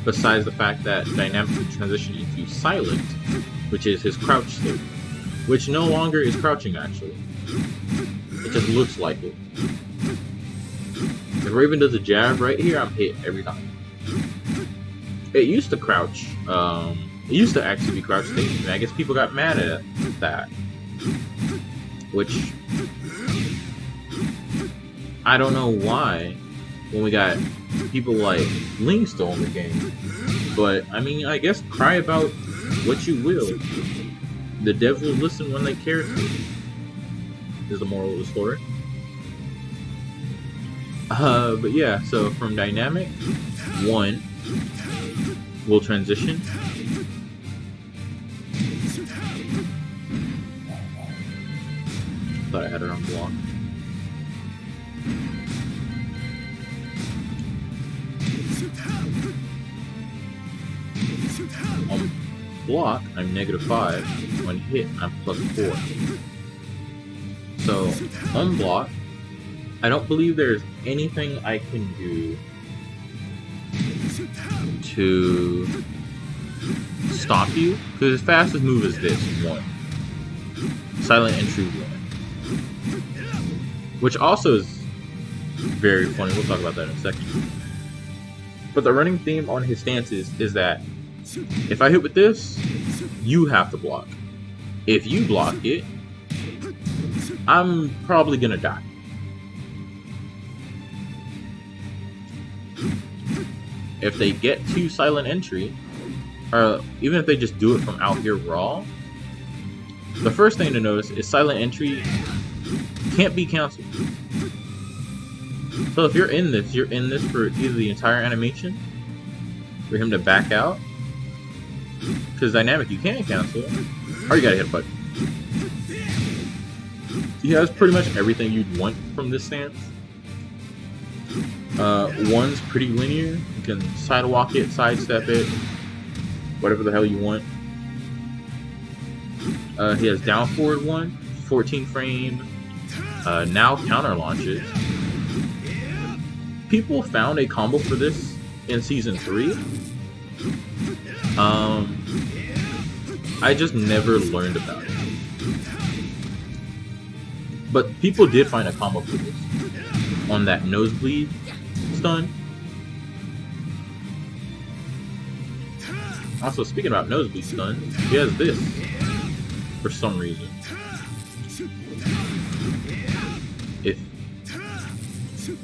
Besides the fact that dynamic would transition into silent, which is his crouch state, which no longer is crouching actually. It just looks like it. If Raven does a jab right here, I'm hit every time. It used to crouch. It used to actually be crouch state, and I guess people got mad at that. Which I don't know why when we got people like Ling still in the game. But I mean, I guess cry about what you will. The devs will listen when they care to, is the moral of the story. But yeah, so from dynamic, 1 will transition. Thought I had it on block. On block, I'm -5. When hit, I'm +4. So, on block, I don't believe there's anything I can do to stop you, because his fastest move is this 1. Silent entry 1. Which also is very funny. We'll talk about that in a second. But the running theme on his stances is that if I hit with this, you have to block. If you block it, I'm probably gonna die. If they get to silent entry, or even if they just do it from out here raw, the first thing to notice is silent entry can't be canceled. So if you're in this for either the entire animation, for him to back out, because dynamic you can cancel, or you gotta hit a button. He has pretty much everything you'd want from this stance. 1's pretty linear. You can sidewalk it, sidestep it. whatever the hell you want. He has down forward 1, 14 frame, now counter launches. People found a combo for this in season 3. I just never learned about it. But people did find a combo for this on that nosebleed stun. Also, speaking about nosebleed stun, he has this for some reason. If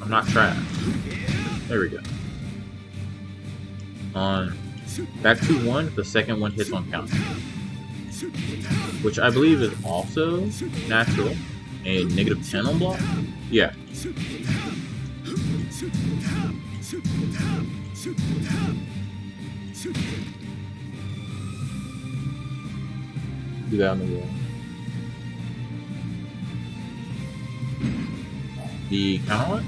I'm not trash. There we go. On back 2-1, the second one hits on counter, which I believe is also natural. And -10 on block? Yeah. Do that on the wall. The counter launch?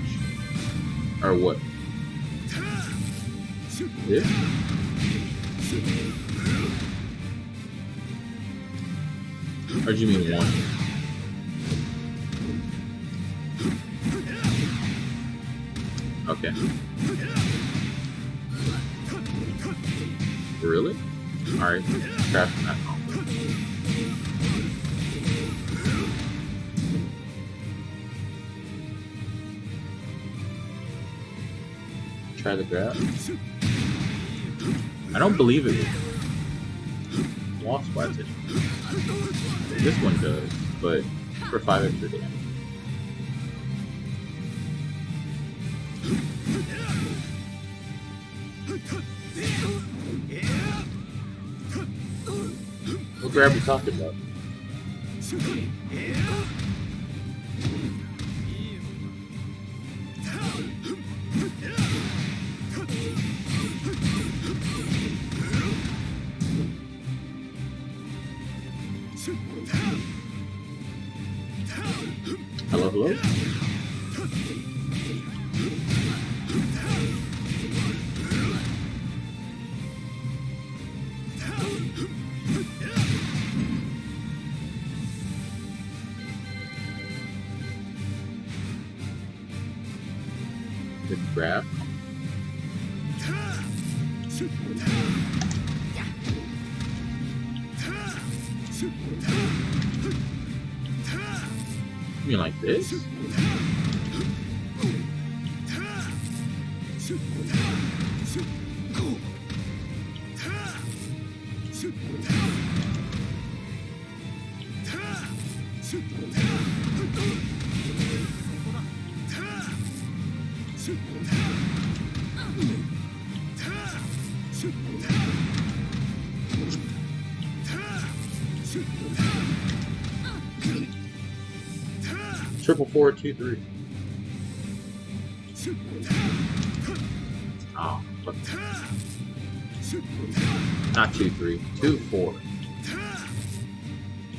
Or what? This? Or do you mean one? Okay. Really? Alright, crafting that combo. Try the grab. I don't believe it lost splats anymore. This one does, but for 5 extra damage. What grab are you talking about? Hello, hello? Good grab. You mean like this? Triple 4, 2, 3. Oh, fuck. Not 2, 3. 2, 4.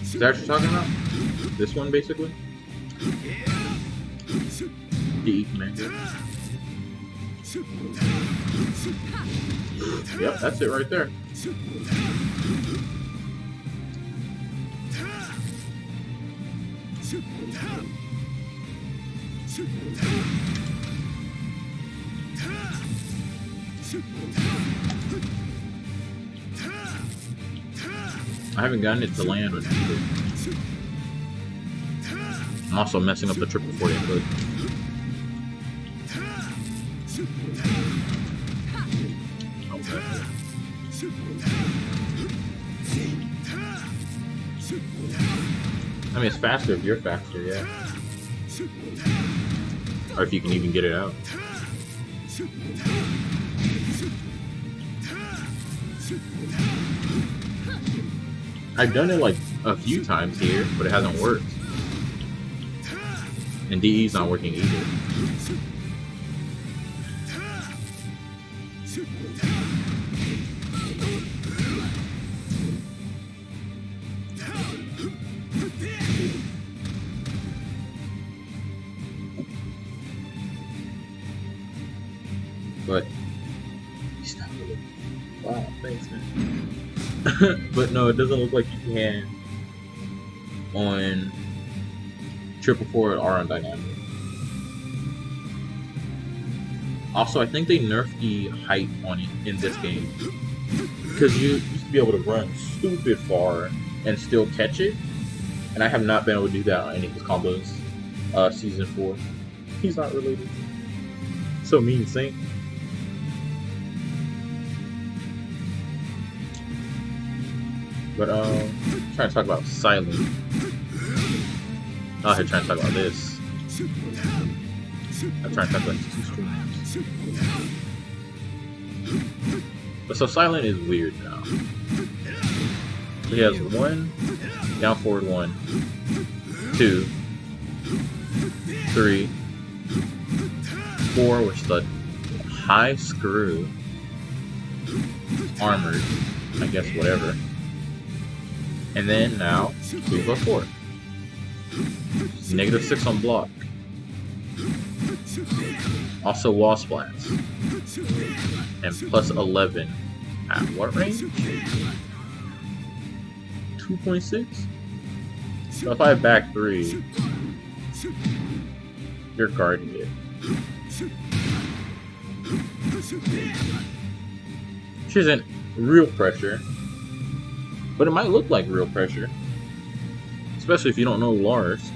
Is that what you're talking about? This one, basically? DE commander. Yep, that's it right there. I haven't gotten it to land with it. I'm also messing up the triple 40 input. Okay. I mean, it's faster if you're faster, yeah. Or if you can even get it out. I've done it like a few times here, but it hasn't worked. And DE's not working either. But he's not really. Wow, thanks, man. But no, it doesn't look like you can on triple forward or on dynamic. Also, I think they nerfed the height on it in this game because you used to be able to run stupid far and still catch it, and I have not been able to do that on any of his combos. Season 4. He's not related. So mean, Saint. But trying to talk about Silent. Out here trying to talk about this. I'm trying to talk about these 2 streams. But so Silent is weird now. So he has 1, down forward 1, 2, 3, 4, which is the high screw, armored, I guess whatever. And then now 3+4. -6 on block. Also wall splats. And +11 at what range? 2.6? So if I back 3, you're guarding it. Which isn't real pressure, but it might look like real pressure. Especially if you don't know Lars.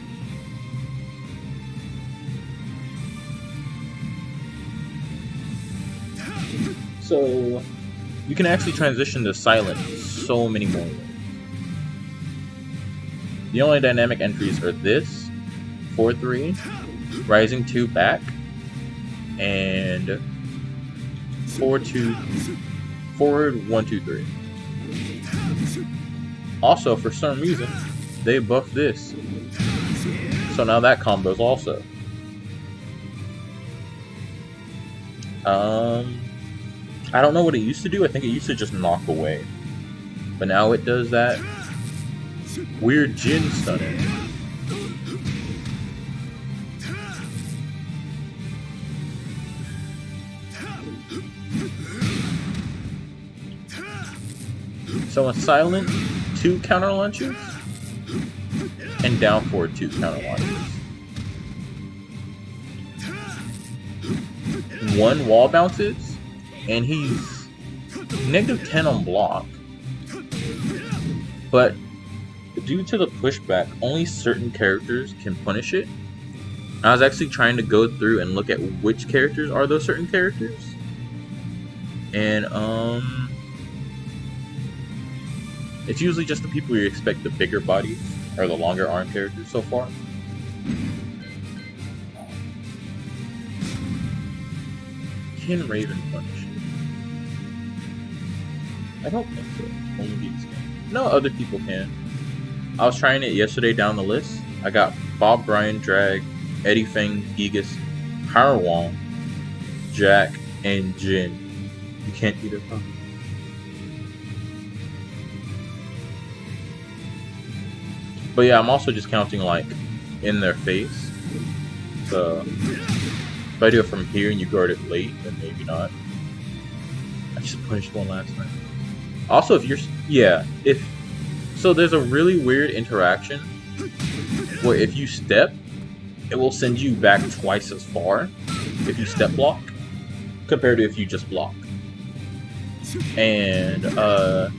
So you can actually transition to Silent so many more ways. The only dynamic entries are this, 4-3, rising 2 back, and 4-2 forward 1-2-3. Also, for some reason, they buffed this, so now that combos also. I don't know what it used to do. I think it used to just knock away, but now it does that weird Jin stunner. So in Silent, 2 counter launches, and down forward 2 counter launches. 1 wall bounces, and he's -10 on block. But due to the pushback, only certain characters can punish it. I was actually trying to go through and look at which characters are those certain characters. And it's usually just the people you expect the bigger bodies or the longer arm characters so far. Can Raven punish it? I don't think so. Only these can. No, other people can. I was trying it yesterday down the list. I got Bob Bryan, Drag, Eddie Feng, Gigas, Power Wong, Jack, and Jin. You can't do that. But yeah, I'm also just counting like in their face. So if I do it from here and you guard it late, then maybe not. I just punished one last night. Also, if you're so there's a really weird interaction where if you step, it will send you back twice as far if you step block compared to if you just block. And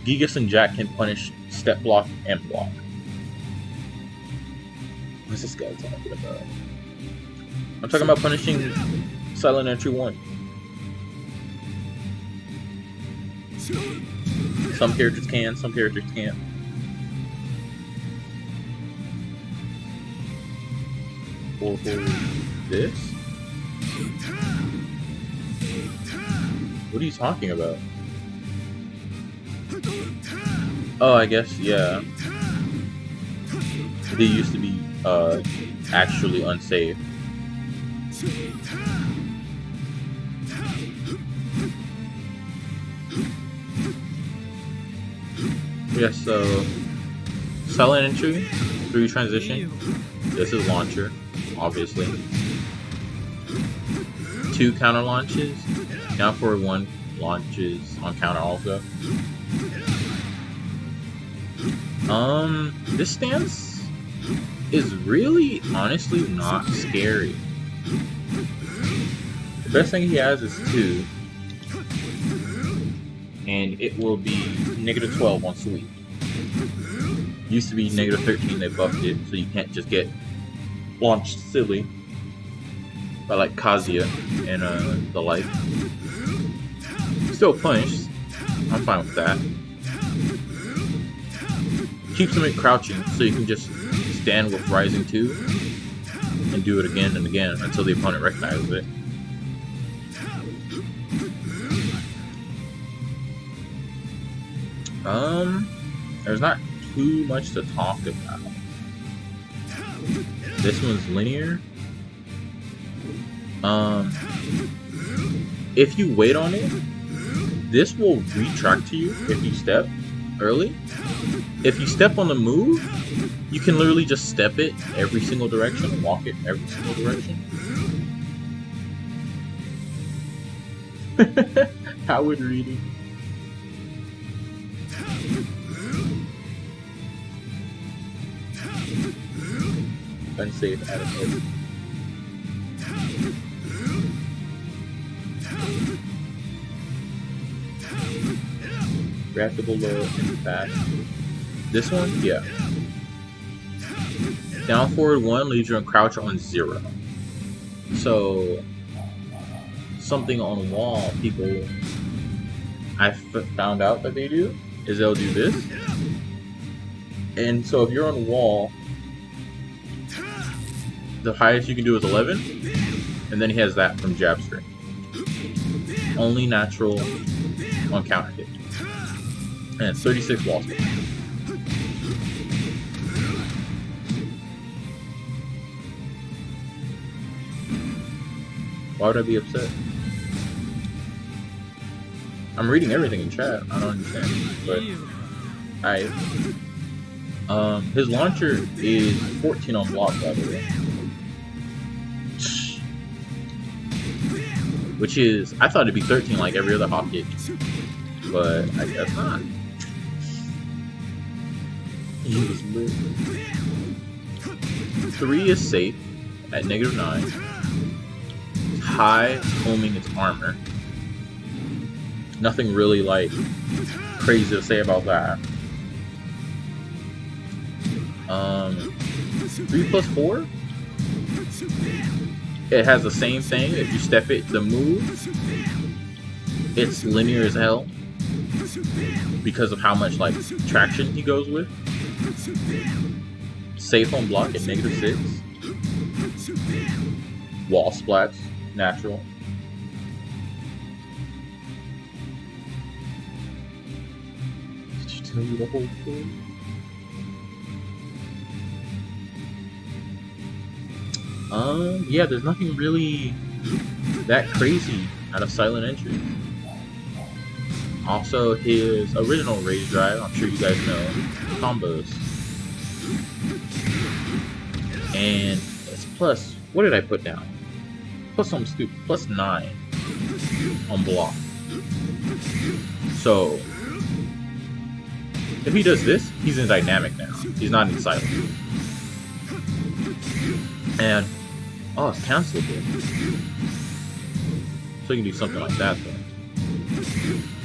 Gigas and Jack can punish step block and block. What's this guy talking about? I'm talking about punishing Silent Entry 1. Some characters can, some characters can't. Or this? What are you talking about? Oh, I guess, yeah. They used to be actually unsafe. Yeah, so Silent Entry, 3 transition. This is launcher, obviously. 2 counter launches. Down forward 1 launches on counter also. This stance is really, honestly, not scary. The best thing he has is 2, and it will be -12 on sweep. Used to be -13, they buffed it, so you can't just get launched silly by like Kazuya and the like. Still punished. I'm fine with that. Keeps him at crouching, so you can just stand with Rising 2 and do it again and again until the opponent recognizes it. There's not too much to talk about. This one's linear. If you wait on it, this will retract to you if you step early. If you step on the move, you can literally just step it every single direction and walk it every single direction. Howard reading. Unsafe out of it. Reactable low and fast. This one, yeah. Down forward 1 leaves you in crouch on 0. So something on wall people I found out that they do is they'll do this. And so if you're on wall, the highest you can do is 11, and then he has that from jab string. Only natural on counter hit. And it's 36 wall speed. Why would I be upset? I'm reading everything in chat. I don't understand. But his launcher is 14 on block, by the way. Which is, I thought it'd be 13 like every other hop kick, but I guess not. He was lit. 3 is safe at -9. High homing its armor. Nothing really like crazy to say about that. 3+4. It has the same thing. If you step it to move, it's linear as hell because of how much like traction he goes with. Safe on block at -6. Wall splats, natural. Did you tell you the whole story? Yeah, there's nothing really that crazy out of Silent Entry. Also, his original Rage Drive, I'm sure you guys know, combos. And it's plus, what did I put down? Plus something stupid, +9 on block. So, if he does this, he's in dynamic now. He's not in silent. And, oh, it's cancelable. So you can do something like that, though.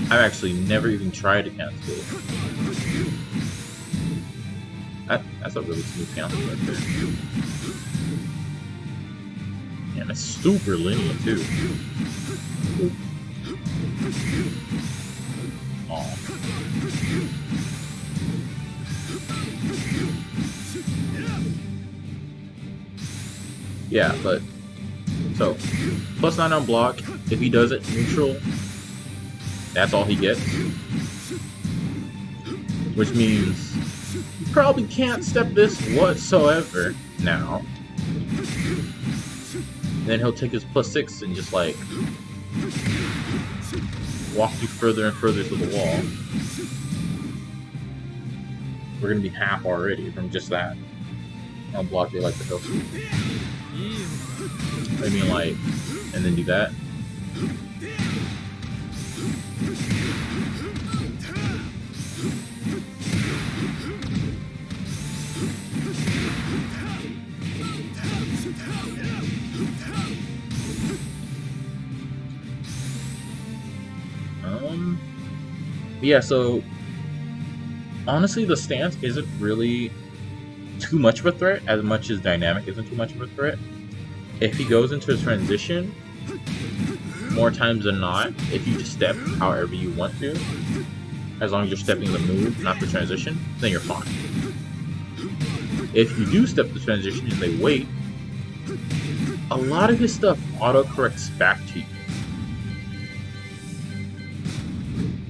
I've actually never even tried to cancel it. That's a really smooth cancel right there. And it's super linear, too. Oh. Yeah, but so +9 on block. If he does it neutral, that's all he gets. Which means you probably can't step this whatsoever now. Then he'll take his +6 and just like walk you further and further to the wall. We're gonna be half already from just that. I'll block it like the hell. I mean, like, and then do that. Yeah, so honestly, the stance isn't really too much of a threat, as much as dynamic isn't too much of a threat. If he goes into a transition, more times than not, if you just step however you want to, as long as you're stepping the move, not the transition, then you're fine. If you do step the transition and they wait, a lot of his stuff auto-corrects back to you.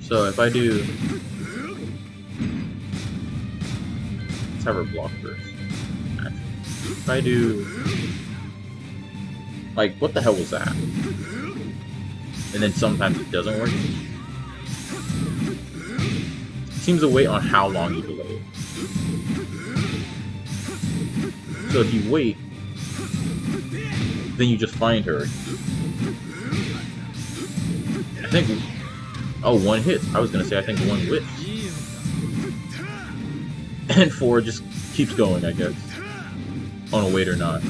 So if I do... Let's have her block first. Actually, if I do... Like, what the hell was that? And then sometimes it doesn't work. It seems to wait on how long you delay it. So if you wait, then you just find her. I think... Oh, one hit. I was gonna say I think one whips. And 4 just keeps going, I guess. On a wait or not.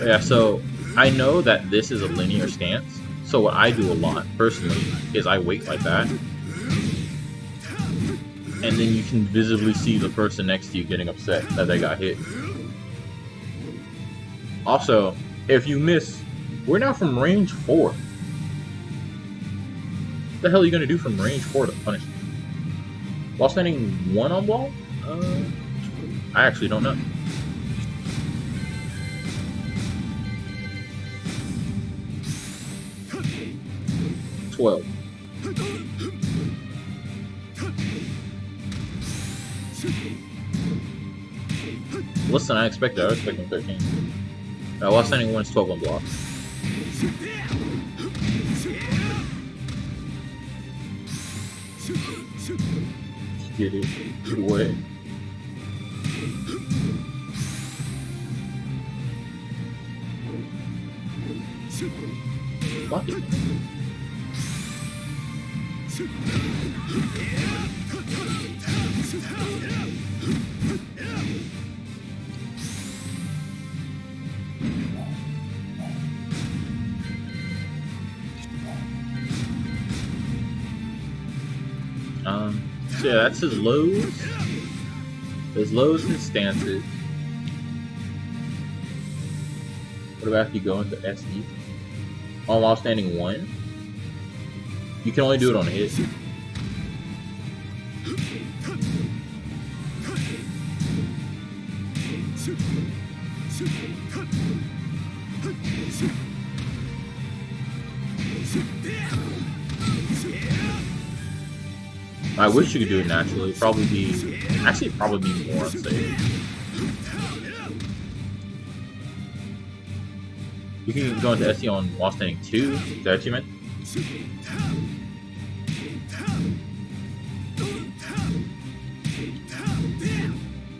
Yeah, so I know that this is a linear stance. So what I do a lot, personally, is I wait like that. And then you can visibly see the person next to you getting upset that they got hit. Also, if you miss, we're now from range 4. What the hell are you going to do from range 4 to punish me? While standing 1 on ball? I actually don't know. $12. Less than I expected. I was expecting 13. While standing 1 is 12 on block. Get it. Get away. Fuck it. So yeah, that's his lows. His lows and stances. What about if you go into SE? On while standing 1? You can only do it on a hit. I wish you could do it naturally. Probably be more unsafe. You can go into SE on while standing 2. Is that what you meant?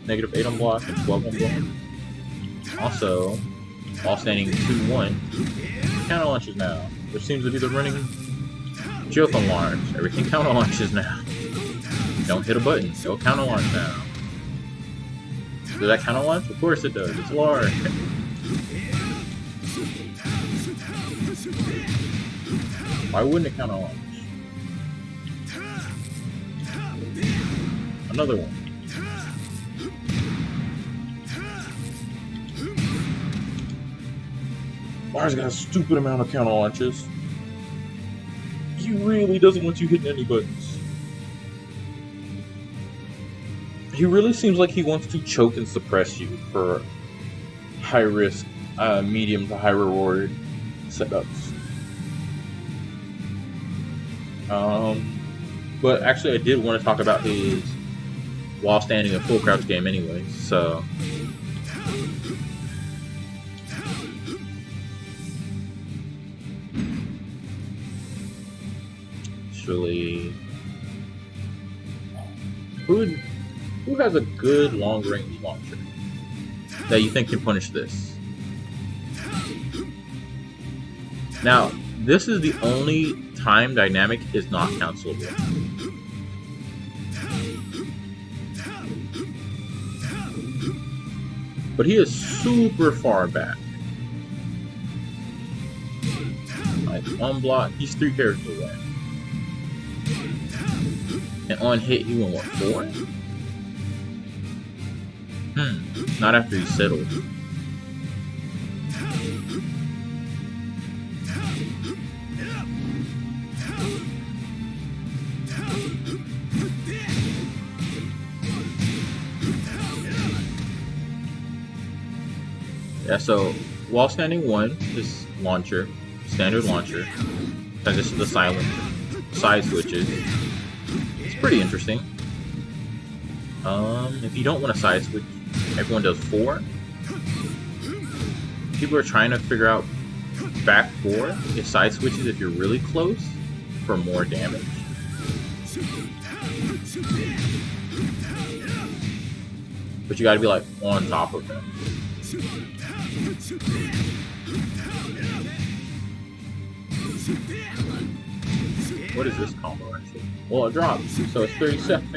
-8 on block and 12 on block. Also, while standing 2-1, counter launches now, which seems to be the running joke on Lars. Everything counter launches now. Don't hit a button. Go counter launch now. Does that counter launch? Of course it does. It's Lars. Why wouldn't it counter launch? Another one. Lars got a stupid amount of counter launches. He really doesn't want you hitting any buttons. He really seems like he wants to choke and suppress you for high risk, medium to high reward setups. But actually I did want to talk about his while standing a full crouch game anyway, so... Actually... Who has a good long-range launcher that you think can punish this? Now, this is the only time dynamic is not cancelable. But he is super far back. Like on block, he's 3 characters away. And on hit, he went what, 4? Not after he settled. Yeah, so while standing 1, this launcher, standard launcher, transition to silent side switches. It's pretty interesting. If you don't want to side switch, everyone does 4. People are trying to figure out back 4 if side switches if you're really close for more damage. But you gotta be like on top of them. What is this combo actually? Well, it dropped, so it's 30 seconds.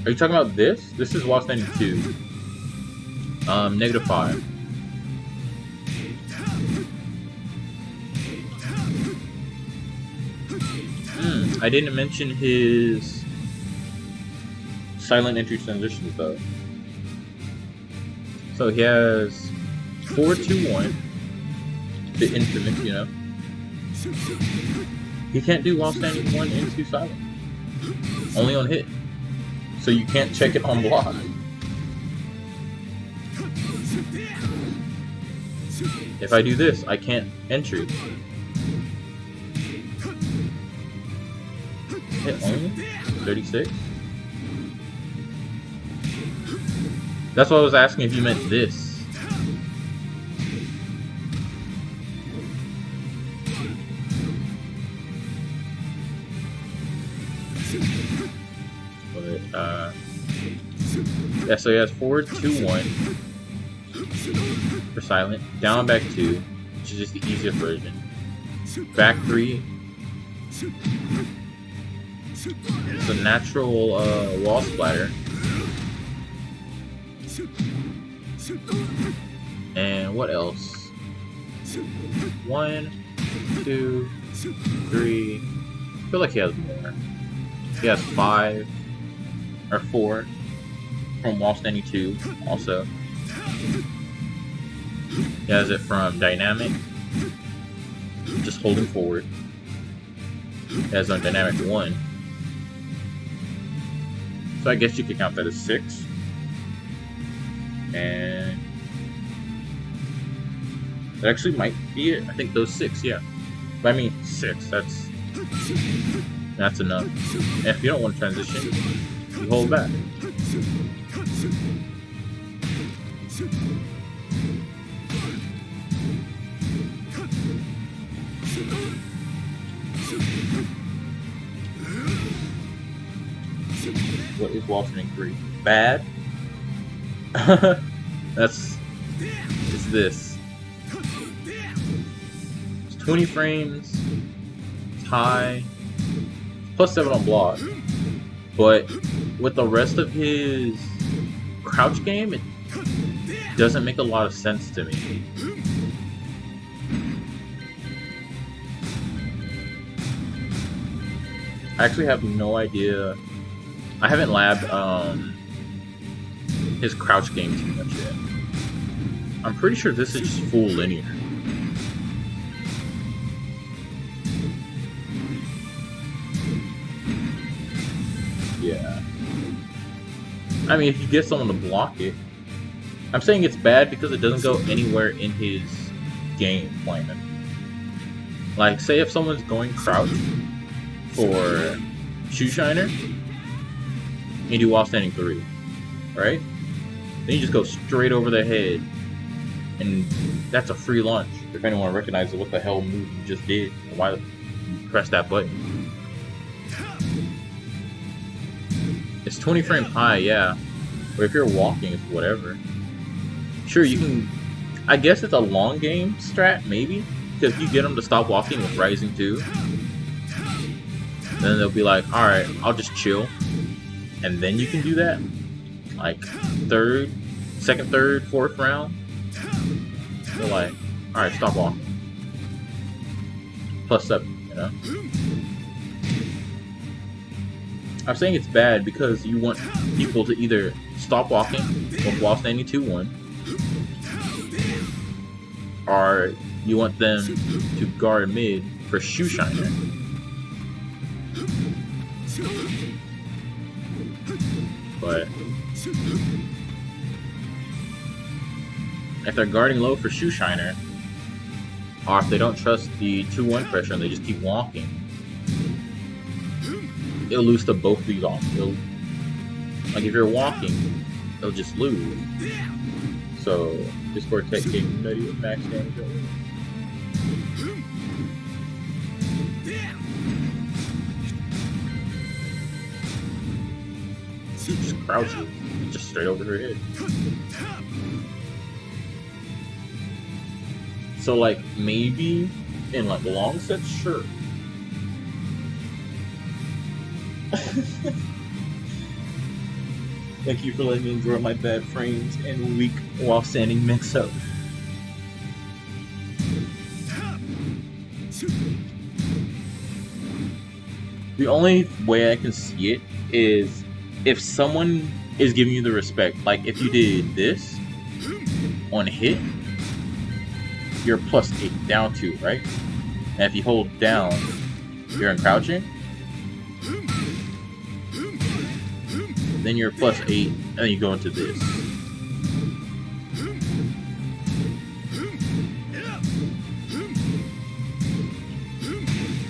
Are you talking about this? This is while standing 2. -5. I didn't mention his silent entry transitions though. So he has 4-2-1, the infamous, you know. He can't do while standing 1 and 2 silent. Only on hit. So you can't check it on block. If I do this, I can't entry. Hit only? 36? That's why I was asking if you meant this. But, yeah, so he has forward 2-1 for silent, down back 2, which is just the easiest version. Back 3. It's a natural wall splatter. And what else? 1, 2, 3. I feel like he has more. He has 5 or 4 from wall standing 2 also. He has it from dynamic, just holding forward. He has on dynamic 1. So I guess you could count that as 6. And that actually might be it. I think those 6, yeah. But I mean 6, that's enough. And if you don't want to transition, you hold back. What is wall standing 3? Bad? It's this. It's 20 frames. It's high. Plus 7 on block. But with the rest of his crouch game, it doesn't make a lot of sense to me. I actually have no idea. I haven't labbed his crouch game too much yet. I'm pretty sure this is just full linear. Yeah. I mean, if you get someone to block it. I'm saying it's bad because it doesn't go anywhere in his game plan. Like, say if someone's going crouch for Shoe Shiner, you do while standing 3, right? Then you just go straight over their head, and that's a free launch. If anyone recognizes what the hell move you just did, and why you press that button. It's 20 frames high, yeah. But if you're walking, it's whatever. Sure, you can. I guess it's a long game strat, maybe, because if you get them to stop walking with Rising 2, then they'll be like, alright, I'll just chill. And then you can do that. Like, second, third, fourth round. They're like, alright, stop walking. +7, you know? I'm saying it's bad because you want people to either stop walking while standing 2-1, or you want them to guard mid for Shoe Shiner. But if they're guarding low for Shoe Shiner, or if they don't trust the 2-1 pressure and they just keep walking, it'll lose to both these options. Like if you're walking, it'll just lose. So Discord Tech King ready with max damage. Just crouches, just straight over her head. So like maybe in like long sets, sure. Thank you for letting me enjoy my bad frames and weak while standing mix up. The only way I can see it is if someone is giving you the respect. Like if you did this on hit, you're +8, down 2, right? And if you hold down, you're in crouching. Then you're +8, and then you go into this.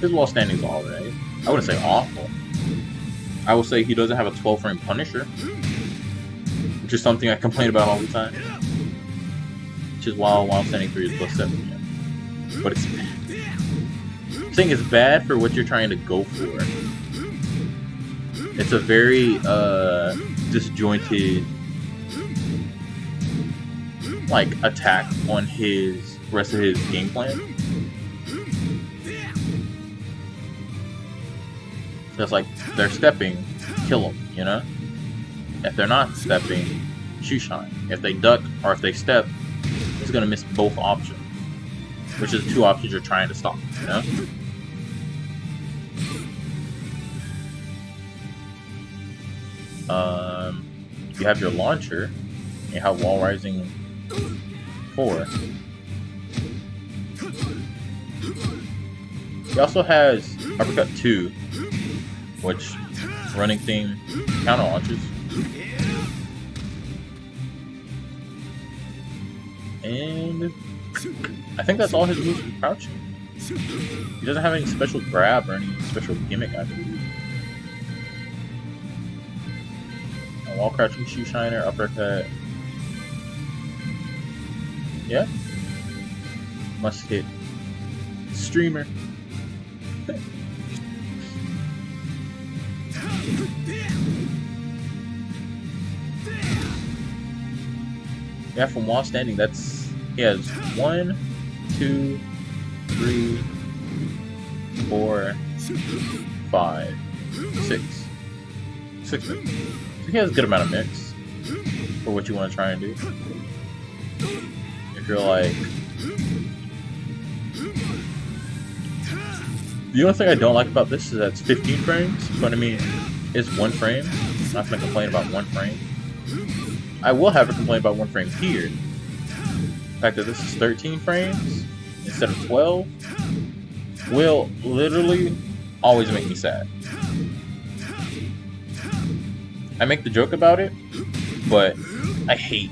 His wall standing is alright. I wouldn't say awful. I would say he doesn't have a 12-frame Punisher, which is something I complain about all the time. Which is why wall standing 3 is +7. Yeah. But it's bad. I'm saying it's bad for what you're trying to go for. It's a very disjointed like attack on his rest of his game plan. So it's like they're stepping, kill them, you know? If they're not stepping, Shoe Shine. If they duck or if they step, it's gonna miss both options. Which is the 2 options you're trying to stop, you know? You have your launcher, you have wall rising 4. He also has uppercut 2, which running theme counter launches. And I think that's all his moves with crouching. He doesn't have any special grab or any special gimmick, I believe. Wall crouching, Shoe Shiner, uppercut. Yeah. Must hit. Streamer. Yeah, from wall standing, that's he has 1, 2, 3, 4, 5, 6. 6 moves. So he has a good amount of mix for what you want to try and do. If you're like, the only thing I don't like about this is that it's 15 frames, but I mean, it's 1 frame. I'm not gonna complain about 1 frame. I will have a complaint about 1 frame here. The fact that this is 13 frames instead of 12 will literally always make me sad. I make the joke about it, but I hate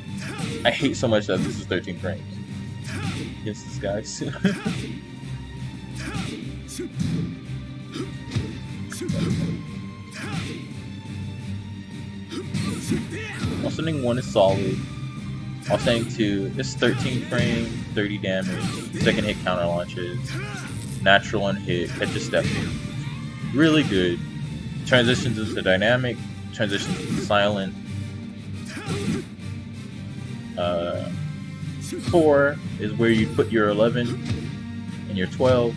so much that this is 13 frames against this guy. Wall standing 1 is solid. Wall standing 2 is 13 frame, 30 damage, second hit counter launches, natural on hit, catches stepping. Really good. Transitions into dynamic, transitions into silent. 4 is where you put your 11 and your 12,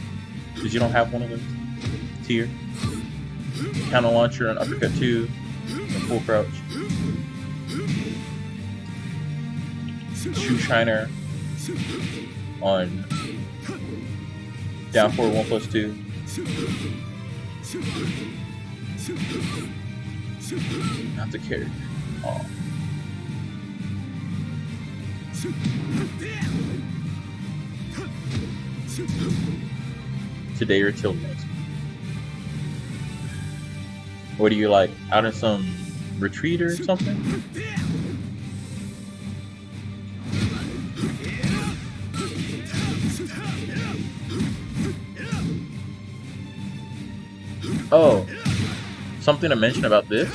because you don't have one of them tier. counter launcher on uppercut 2, and full crouch. Shoe shiner on down forward 1+2. Not the character. Oh. Today or till next. What do you like? Out in some retreat or something? Oh, something to mention about this.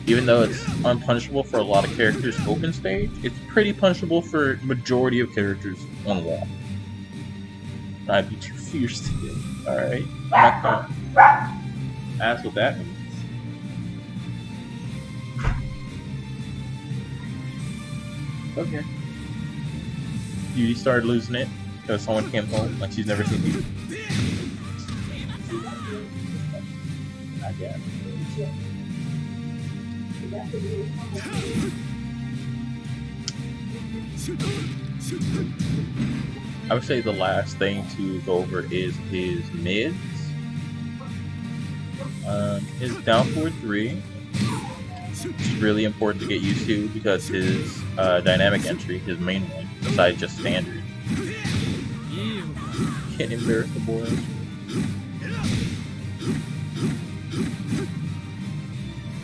Even though it's unpunishable for a lot of characters open stage, it's pretty punishable for majority of characters on wall. I'd be too fierce today. Alright. I'm not gonna ask what that means. Okay. Beauty started losing it because someone came home like she's never seen Beauty. I guess. I would say the last thing to go over is his mids. His down forward 3 is really important to get used to because his dynamic entry, his main one, besides just standard. Can't embarrass the boys.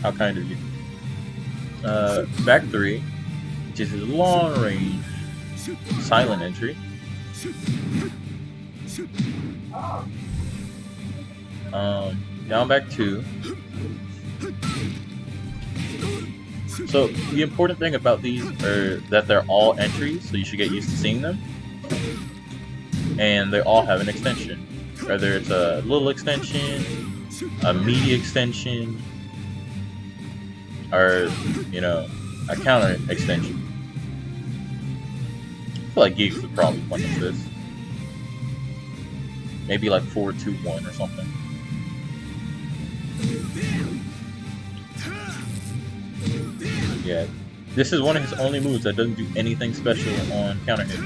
How kind of you. Back 3, which is his long range silent entry. Down back 2. So the important thing about these are that they're all entries, so you should get used to seeing them. And they all have an extension. Whether it's a little extension, a meaty extension, or, you know, a counter extension. I feel like Geeks would probably point at this. Maybe like 4-2-1 or something. Yeah, this is one of his only moves that doesn't do anything special on counter hit.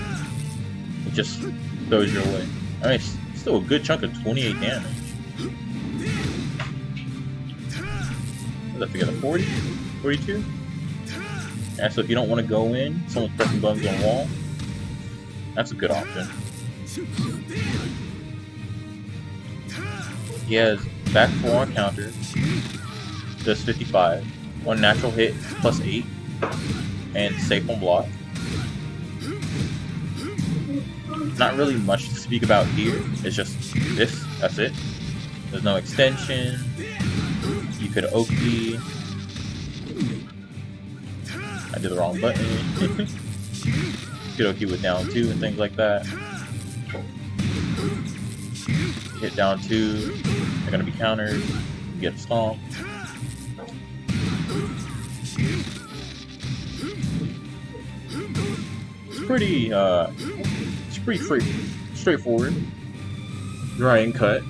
It just throws you away. I mean, it's still a good chunk of 28 damage. What's that together? 40? 42? Yeah, so if you don't want to go in, someone's pressing buttons on the wall, that's a good option. He has back 4 on counter, does 55, 1 natural hit plus 8, and safe on block. Not really much to speak about here, it's just this, that's it. There's no extension, you could Oki. I did the wrong button. You could Oki with down 2 and things like that. Hit down 2, they're gonna be countered, you get a stomp. It's pretty straightforward. Dry and cut.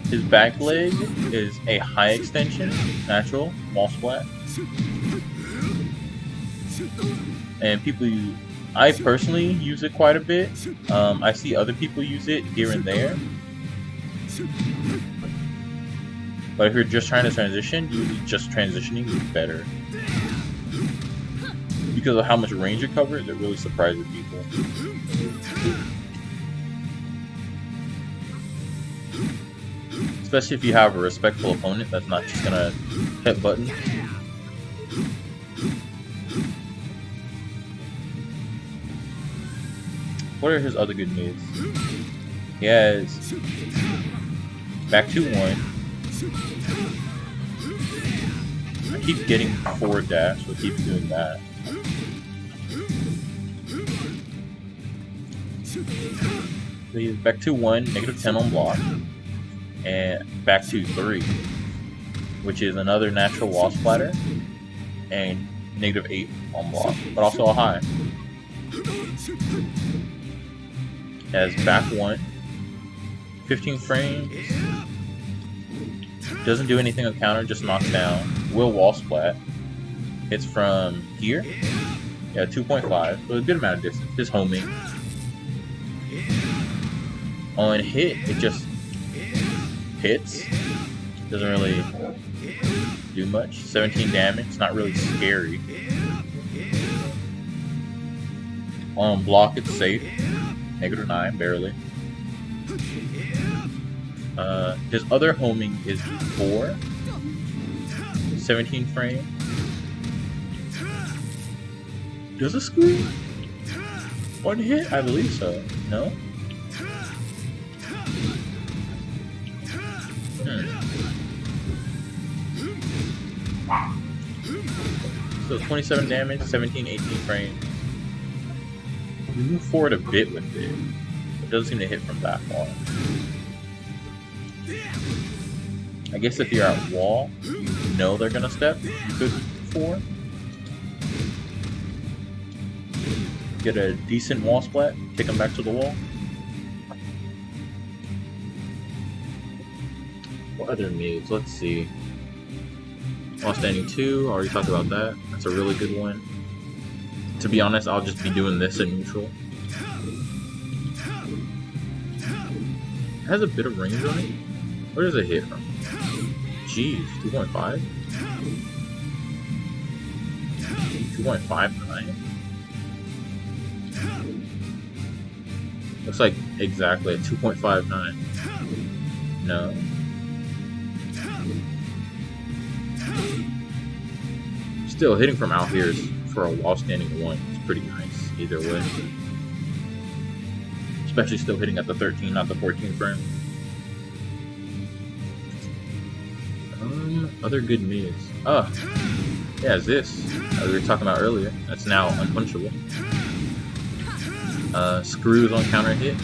His back leg is a high extension, natural, wall splat. And I personally use it quite a bit. I see other people use it here and there. But if you're just trying to transition, usually just transitioning is better. Because of how much range it covers, it really surprises people. Especially if you have a respectful opponent that's not just gonna hit buttons. What are his other good moves? He has back 2-1. I keep getting forward dash, so keep doing that. So he's back 2-1, -10 on block, and back 2-3, which is another natural wall splatter, and -8 on block, but also a high. Has back 1, 15 frames. Doesn't do anything on counter, just knocks down. Will wall splat. Hits from here. Yeah, 2.5. So a good amount of distance. His homing. On hit, it just hits. Doesn't really do much. 17 damage. It's not really scary. On block, it's safe. -9, barely. His other homing is 4. 17 frame. Does it screw? One hit? I believe so. No? So 27 damage, 17, 18 frames. We move forward a bit with it. It doesn't seem to hit from that far. I guess if you're at wall, you know they're gonna step. You could 4. Get a decent wall splat, take them back to the wall. What other moves? Let's see. Wall standing 2, already talked about that. That's a really good one. To be honest, I'll just be doing this in neutral. It has a bit of range on it. Where does it hit from? Jeez, 2.5? 2.59? Looks like exactly a 2.59. No. Still, hitting from out here is, for a wall standing 1, it's pretty nice either way. Especially still hitting at the 13, not the 14 frame. Other good moves. Oh, yeah, it's this that we were talking about earlier. That's now unpunchable. Screws on counter hit.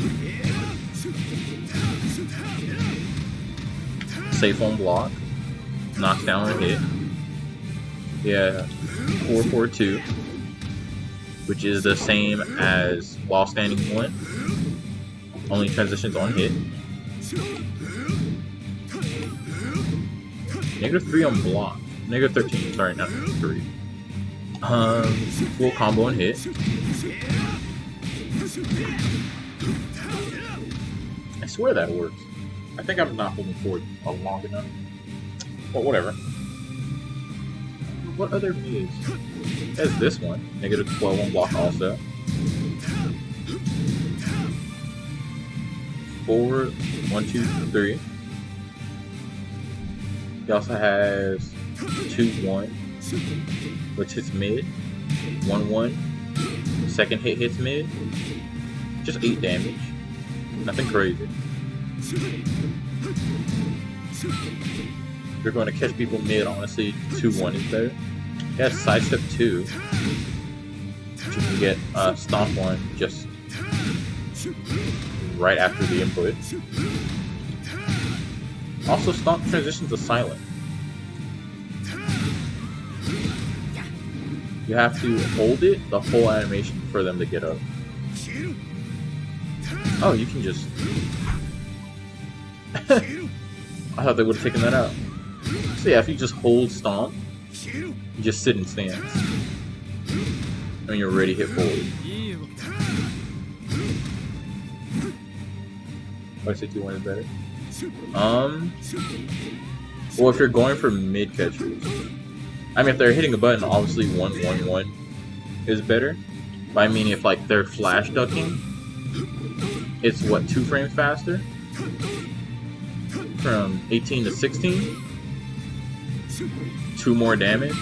Safe on block. Knocks down on hit. Yeah, 4-4-2, which is the same as while standing 1. Only transitions on hit. -3 on block. -13, sorry, not 3. Full combo on hit. I swear that works. I think I'm not holding forward long enough. But whatever. What other moves? There's this one. -12 on block also. Forward, 1, 2, 3. He also has 2-1, which hits mid. 1-1. Second hit hits mid. Just 8 damage. Nothing crazy. If you're going to catch people mid, honestly, 2-1 is better. He has sidestep 2. You can get stomp 1 just right after the input. Also, stomp transitions to silent. You have to hold it the whole animation for them to get up. Oh, you can just... I thought they would have taken that out. So yeah, if you just hold stomp, you just sit in stance. And you're ready to hit forward. I say 2-1 is better. Well, if you're going for mid catchers, I mean, if they're hitting a button, obviously 1-1-1 is better. But I mean, if like they're flash ducking, it's what, 2 frames faster? From 18 to 16? 2 more damage?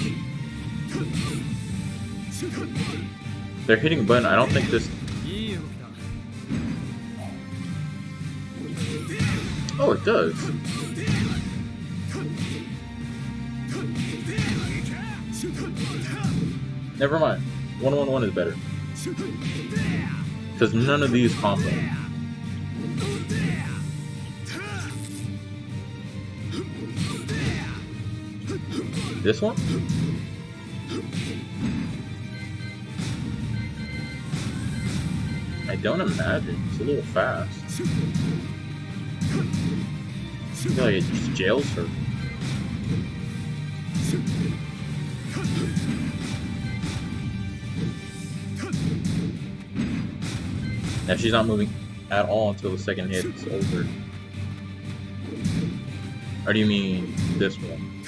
They're hitting a button. I don't think this... Oh, it does. Never mind. 1-1-1 is better. Because none of these combo. This one? I don't imagine. It's a little fast. feel like it just jails her. Now she's not moving at all until the second hit is over. Or do you mean this one?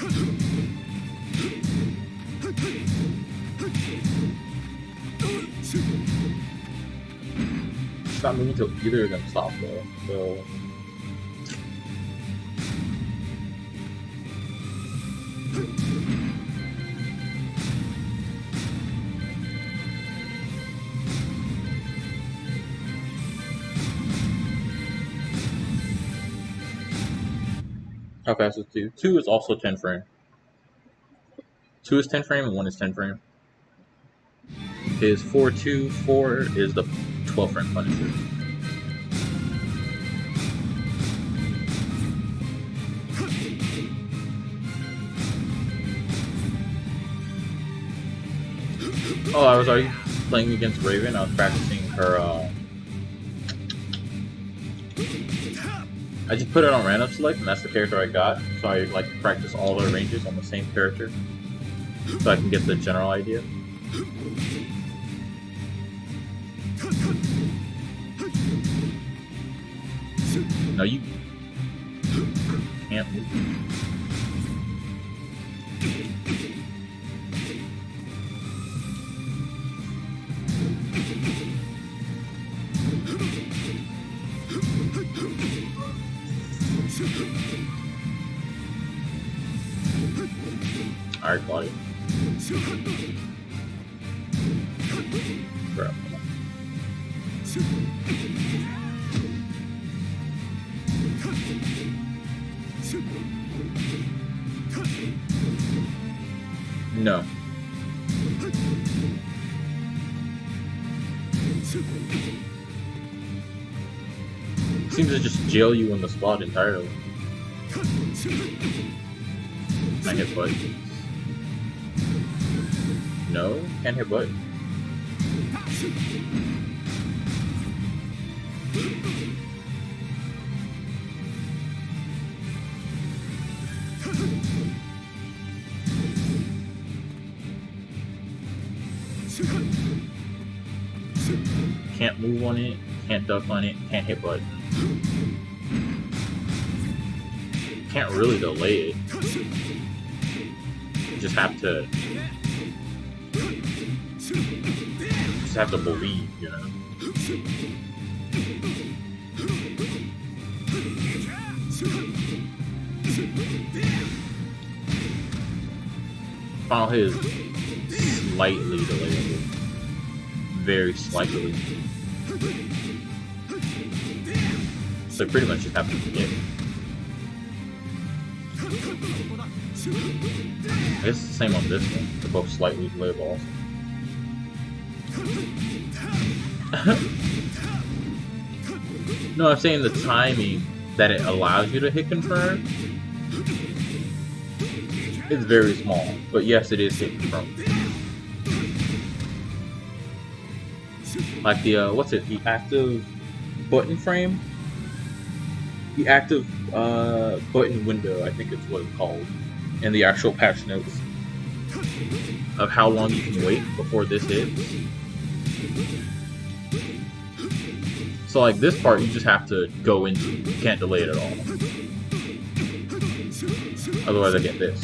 She's not moving until either of them stop though, so... How fast is 2? 2 is also 10 frame. 2 is 10 frame and 1 is 10 frame. Is 4-2, 4 is the 12 frame Punisher. Oh, I was already playing against Raven. I was practicing her, I just put it on random select, and that's the character I got. So I like to practice all the ranges on the same character, so I can get the general idea. No, you can't move. Alright, Claudia. Crap. No. Seems to just jail you in the spot entirely. I hit butt. No, can't hit butt. Can't move on it, can't duck on it, can't hit butt. Can't really delay it. You just have to believe, you know. Final hit is slightly delayable. Very slightly. So pretty much just have to forget. I guess it's the same on this one. They're both slightly delayable also. No, I'm saying the timing that it allows you to hit confirm is very small. But yes, it is hit confirm. Like the, what's it? The active button frame? The active button window, I think it's what it's called, in the actual patch notes of how long you can wait before this hits. So like this part, you just have to go into. You can't delay it at all. Otherwise I get this.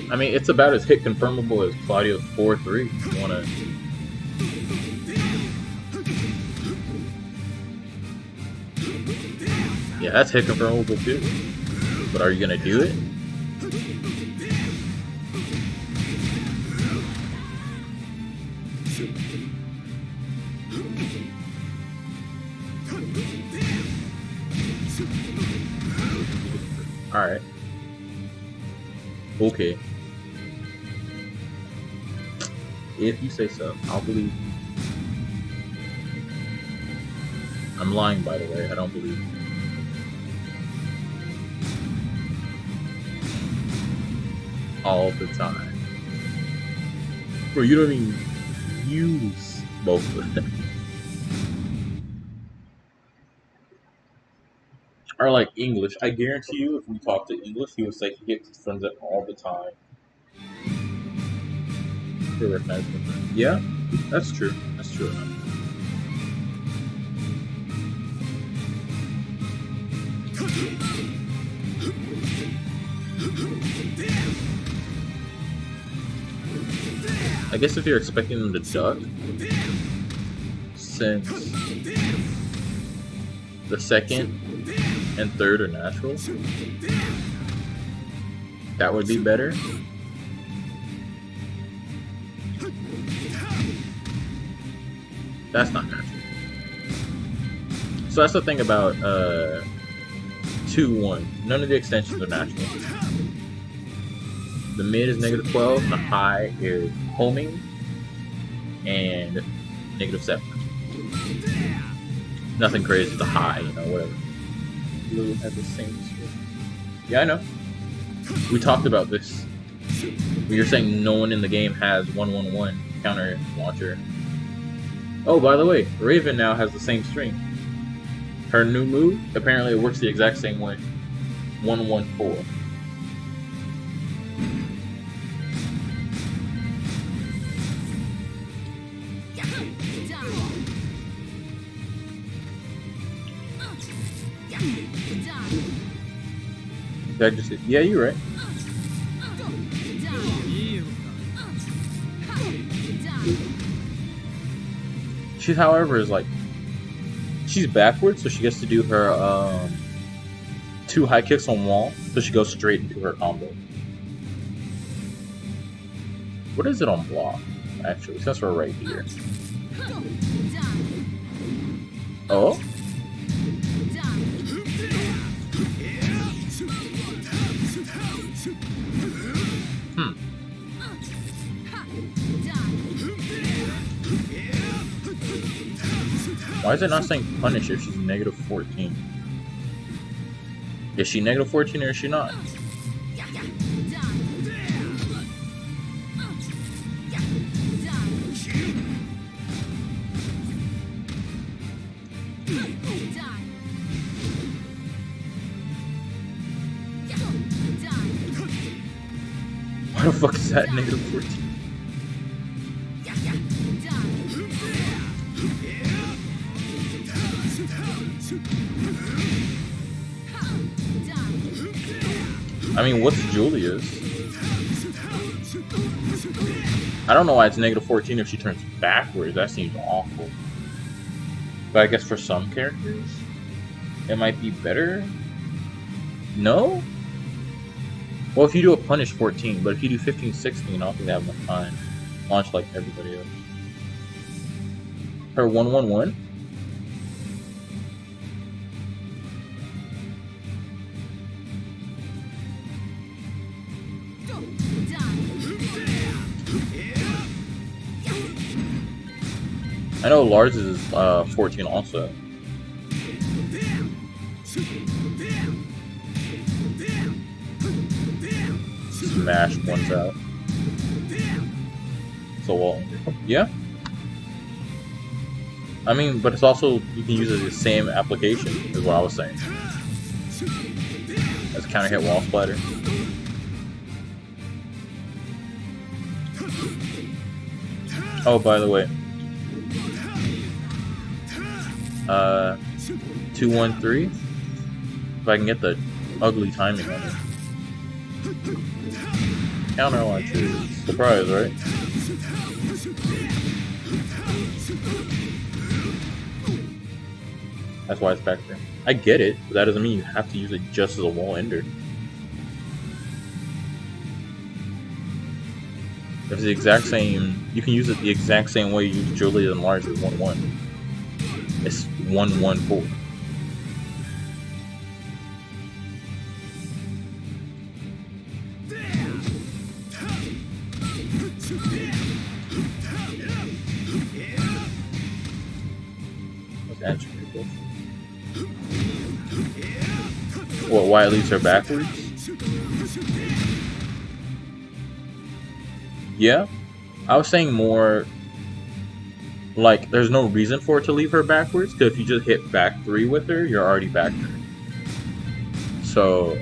I mean, it's about as hit confirmable as Claudio's 4-3. If you wanna. Yeah, that's hit confirmable too. But are you gonna do it? Alright. If you say so, I'll believe you. I'm lying, by the way. I don't believe you. All the time. Bro, you don't even use both of them. Or like English. I guarantee you, if we talk to English, he would say he gets his friends it all the time. They recognize them. Yeah, that's true. That's true enough. I guess if you're expecting them to duck, since the second and third are natural, that would be better. That's not natural. So that's the thing about 2-1. None of the extensions are natural. The mid is -12, the high is homing, and -7. Nothing crazy, the high, you know, whatever. Blue has the same skill. Yeah, I know. We talked about this. You're saying no one in the game has 1-1-1 counter launcher. Oh, by the way, Raven now has the same string. Her new move, apparently it works the exact same way. 1-1-4. That just, yeah, you're right. She, however, is like, she's backwards, so she gets to do her 2 high kicks on wall, so she goes straight into her combo. What is it on block, actually, since we're right here? Oh? Why is it not saying punish if she's -14? Is she -14 or is she not? Why the fuck is that -14? I mean, what's Julia's? I don't know why it's -14 if she turns backwards. That seems awful. But I guess for some characters, it might be better. No? Well, if you do a punish 14, but if you do 15, 16, I don't think they have enough time. Launch like everybody else. Her 1-1-1? I know Lars is 14 also. Smash ones out. So well, yeah. I mean, but it's also, you can use it as the same application, is what I was saying. As counter hit wall splatter. Oh, by the way. 2-1-3. If I can get the ugly timing on it. Counter launcher. Surprise, right? That's why it's back there. I get it, but that doesn't mean you have to use it just as a wall ender. If it's the exact same, you can use it the exact same way you use Julia and Lars as 1-1. It's 1-1-4. this. What, why it leads her backwards? Yeah, I was saying more like there's no reason for it to leave her backwards, because if you just hit back 3 with her, you're already back 3. So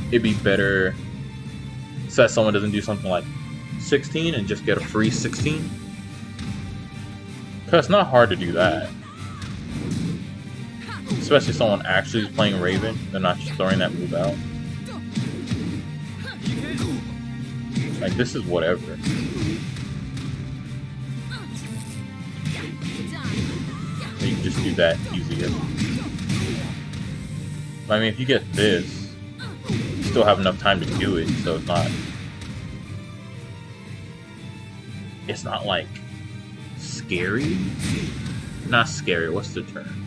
it'd be better so that someone doesn't do something like 16 and just get a free 16. Because it's not hard to do that. Especially someone actually playing Raven, they're not just throwing that move out. Like, this is whatever. You can just do that easier. I mean, if you get this, you still have enough time to do it, so it's not like scary. Not scary. What's the term?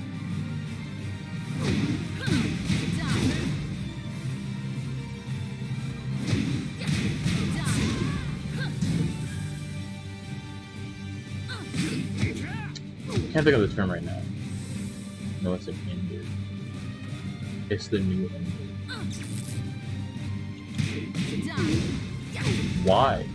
Can't think of the term right now. No, it's an ender. It's the new ender. Why?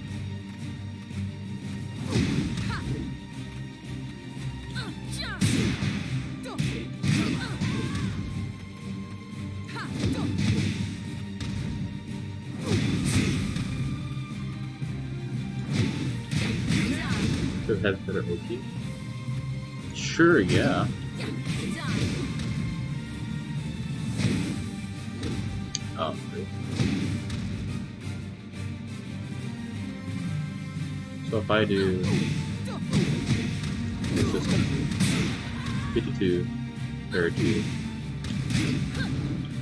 Does it have better OP? Sure, yeah. Oh, great. So if I do, what's this gonna be? 52, 32.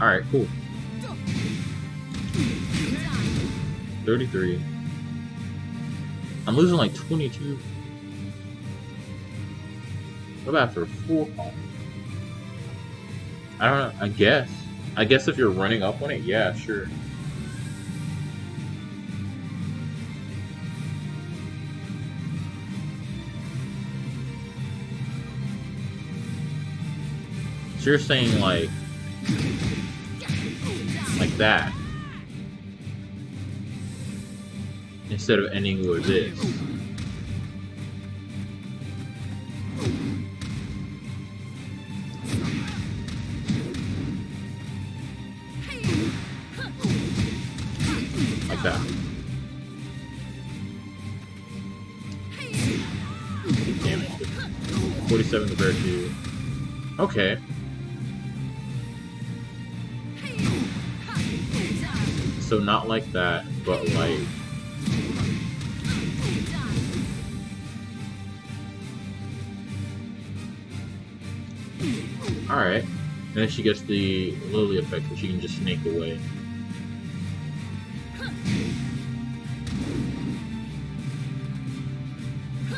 Alright, cool. 33. I'm losing like 22. What about for a full call? I don't know, I guess. I guess if you're running up on it, yeah, sure. So you're saying like that. Instead of ending with this. Like that. Damage. 47 compared to. Okay. So not like that, but like. Alright. And then she gets the Lily effect, which she can just snake away.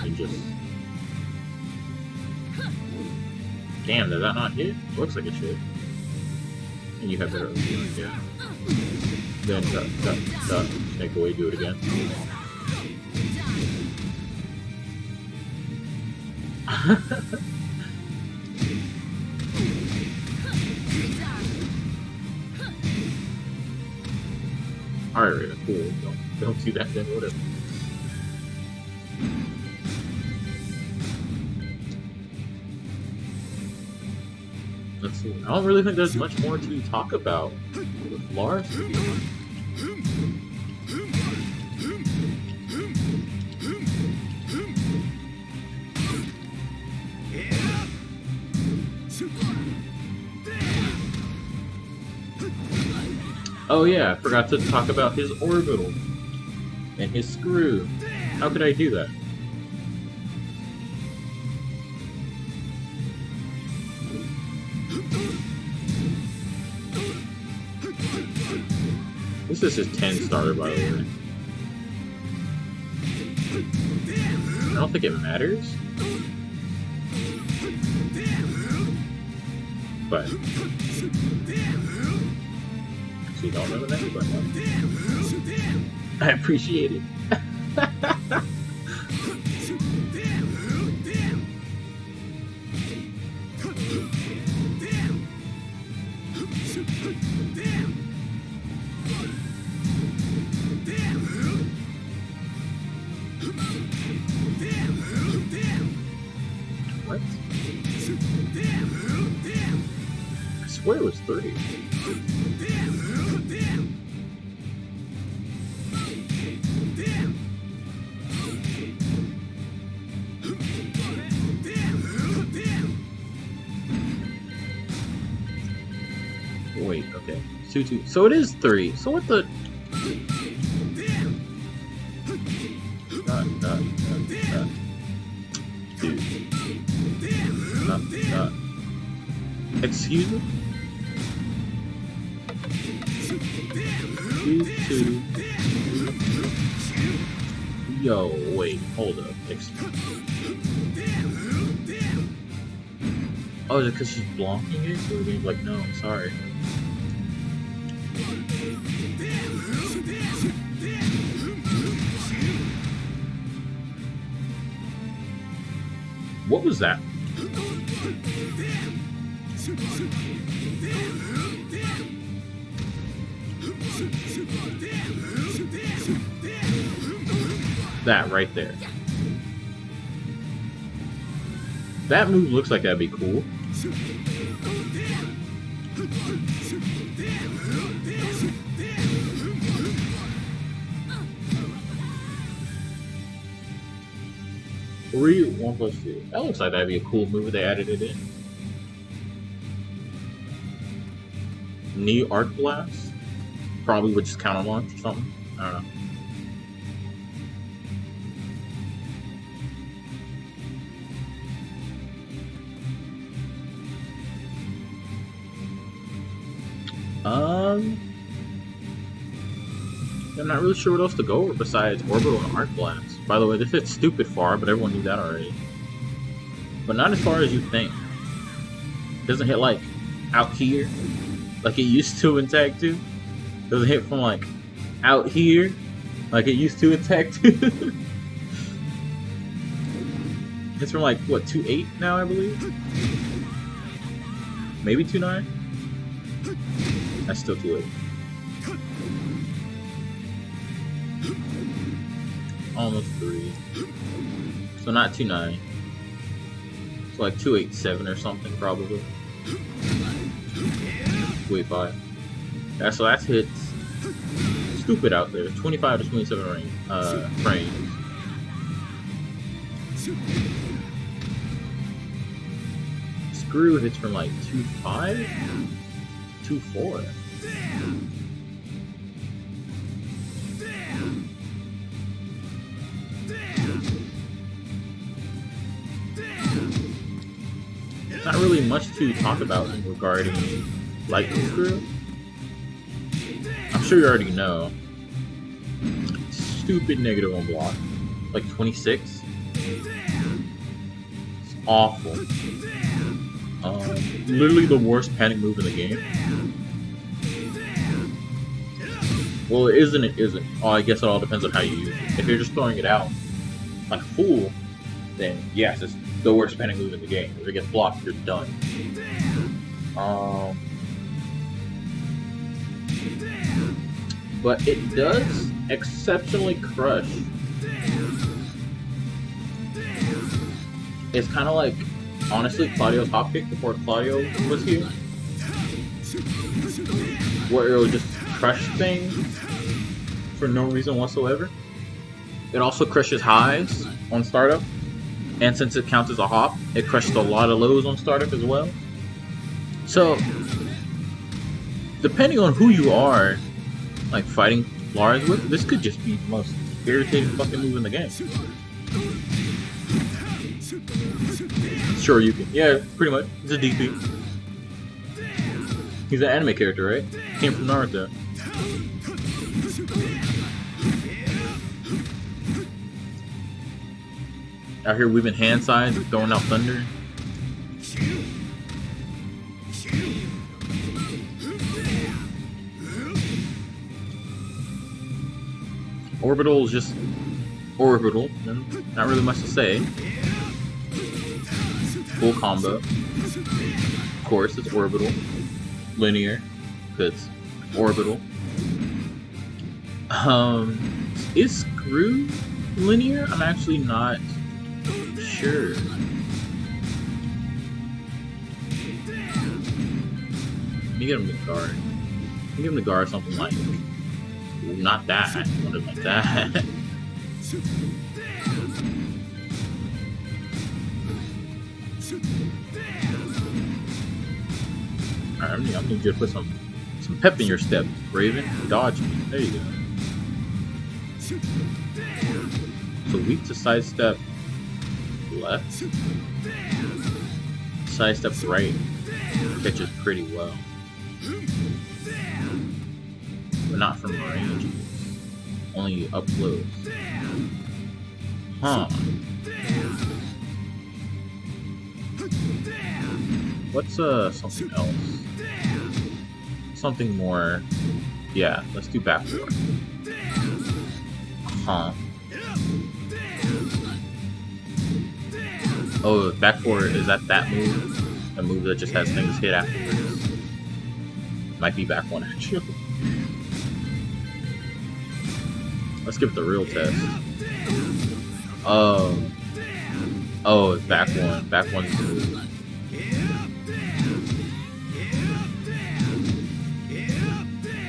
And just... Damn, did that not hit? Looks like it should. And you have better OP, yeah. Then duck, snake away, do it again. Alright, cool. Don't do that then, whatever. Let's see. I don't really think there's much more to talk about with Lars. Oh yeah, I forgot to talk about his orbital and his screw. How could I do that? This is his 10 starter, by the way. I don't think it matters. But so you don't know the name, but I appreciate it. What? I swear it was 3. Wait, okay. 2-2. So it is 3. So what the? Dude. Excuse me? 2-2. Yo, wait, hold up. Oh, is it because she's blocking it? So we're like, no, I'm sorry. What was that? That right there. That move looks like that'd be cool. Three, 1 plus 2. That looks like that'd be a cool move if they added it in. Knee arc blast? Probably would just counter launch or something. I don't know. I'm not really sure what else to go with besides orbital and arc blast. By the way, this hits stupid far, but everyone knew that already. But not as far as you think. It doesn't hit like out here, like it used to in Tag 2. It doesn't hit from like out here, like it used to in Tag 2. It's from like what, 2.8 now, I believe. Maybe 2.9. That's still too late. Almost 3. So not 2.9. So like 2.87 or something probably. 2.85. Yeah, so that hits stupid out there. 25 to 27 range, frames. Screw hits from like 2.5? 2.4. Not really much to talk about regarding Lightning Screw. I'm sure you already know. Stupid negative on block. Like 26. It's awful. Literally the worst panic move in the game. Well, it isn't, it isn't. Oh, I guess it all depends on how you use it. If you're just throwing it out like a fool, then yes, it's the worst panic move in the game. If it gets blocked, you're done. But it does exceptionally crush. It's kind of like, honestly, Claudio's hop kick before Claudio was here, where it would just crush things for no reason whatsoever. It also crushes highs on startup, and since it counts as a hop, it crushes a lot of lows on startup as well. So, depending on who you are, like fighting Lars with, this could just be the most irritating fucking move in the game. Sure, you can. Yeah, pretty much. It's a DP. He's an anime character, right? Came from Naruto. Out here weaving hand signs and throwing out thunder. Orbital is just orbital. Not really much to say. Full combo. Of course, it's orbital. Linear. That's orbital. Is Screw linear? I'm actually not sure. Let me get him to guard. Let me get him to guard something like, not that, something like that. Alright, I'm gonna need you to put some pep in your step, Raven. Dodge me. There you go. So weak to sidestep left. Sidestep right. Catches pretty well. But not from range. Only up close. Huh. What's something else? Something more. Yeah, let's do back four. Huh. Oh, back four, is that move? A move that just has things hit afterwards. Might be back one actually. Let's give it the real test. Oh, it's back one. Back one's the move.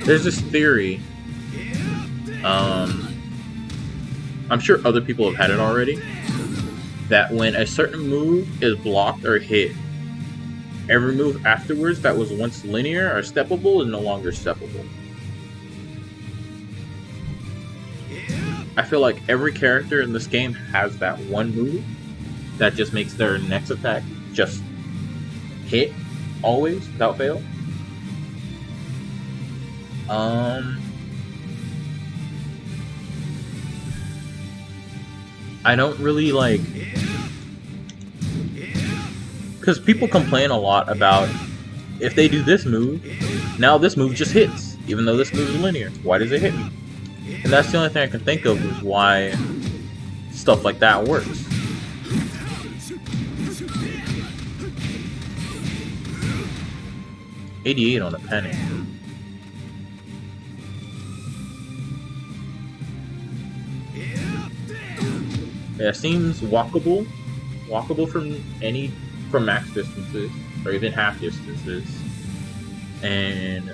There's this theory. I'm sure other people have had it already. That when a certain move is blocked or hit, every move afterwards that was once linear or steppable is no longer steppable. I feel like every character in this game has that one move that just makes their next attack just hit always without fail. I don't really like, because people complain a lot about if they do this move, now this move just hits, even though this move is linear. Why does it hit me? And that's the only thing I can think of is why stuff like that works. $88 on a penny. Yeah, it seems walkable from max distances or even half distances, and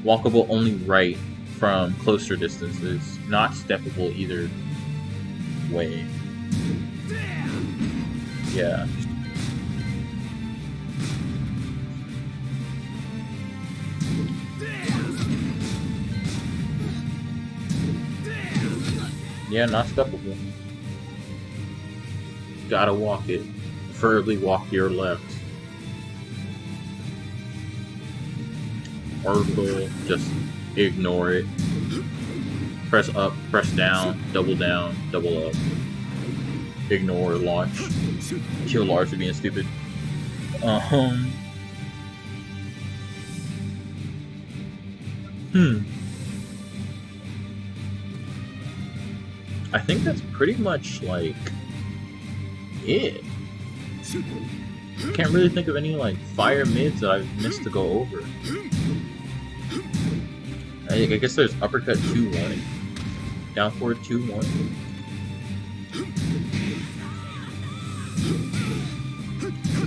walkable only right from closer distances, not steppable either way. Yeah. Yeah, not steppable. Gotta walk it. Preferably walk your left. Or just ignore it. Press up, press down, double up. Ignore, launch. Kill Lars for being stupid. I think that's pretty much like it. Can't really think of any like fire mids that I've missed to go over. I guess there's uppercut 2-1, down forward 2-1.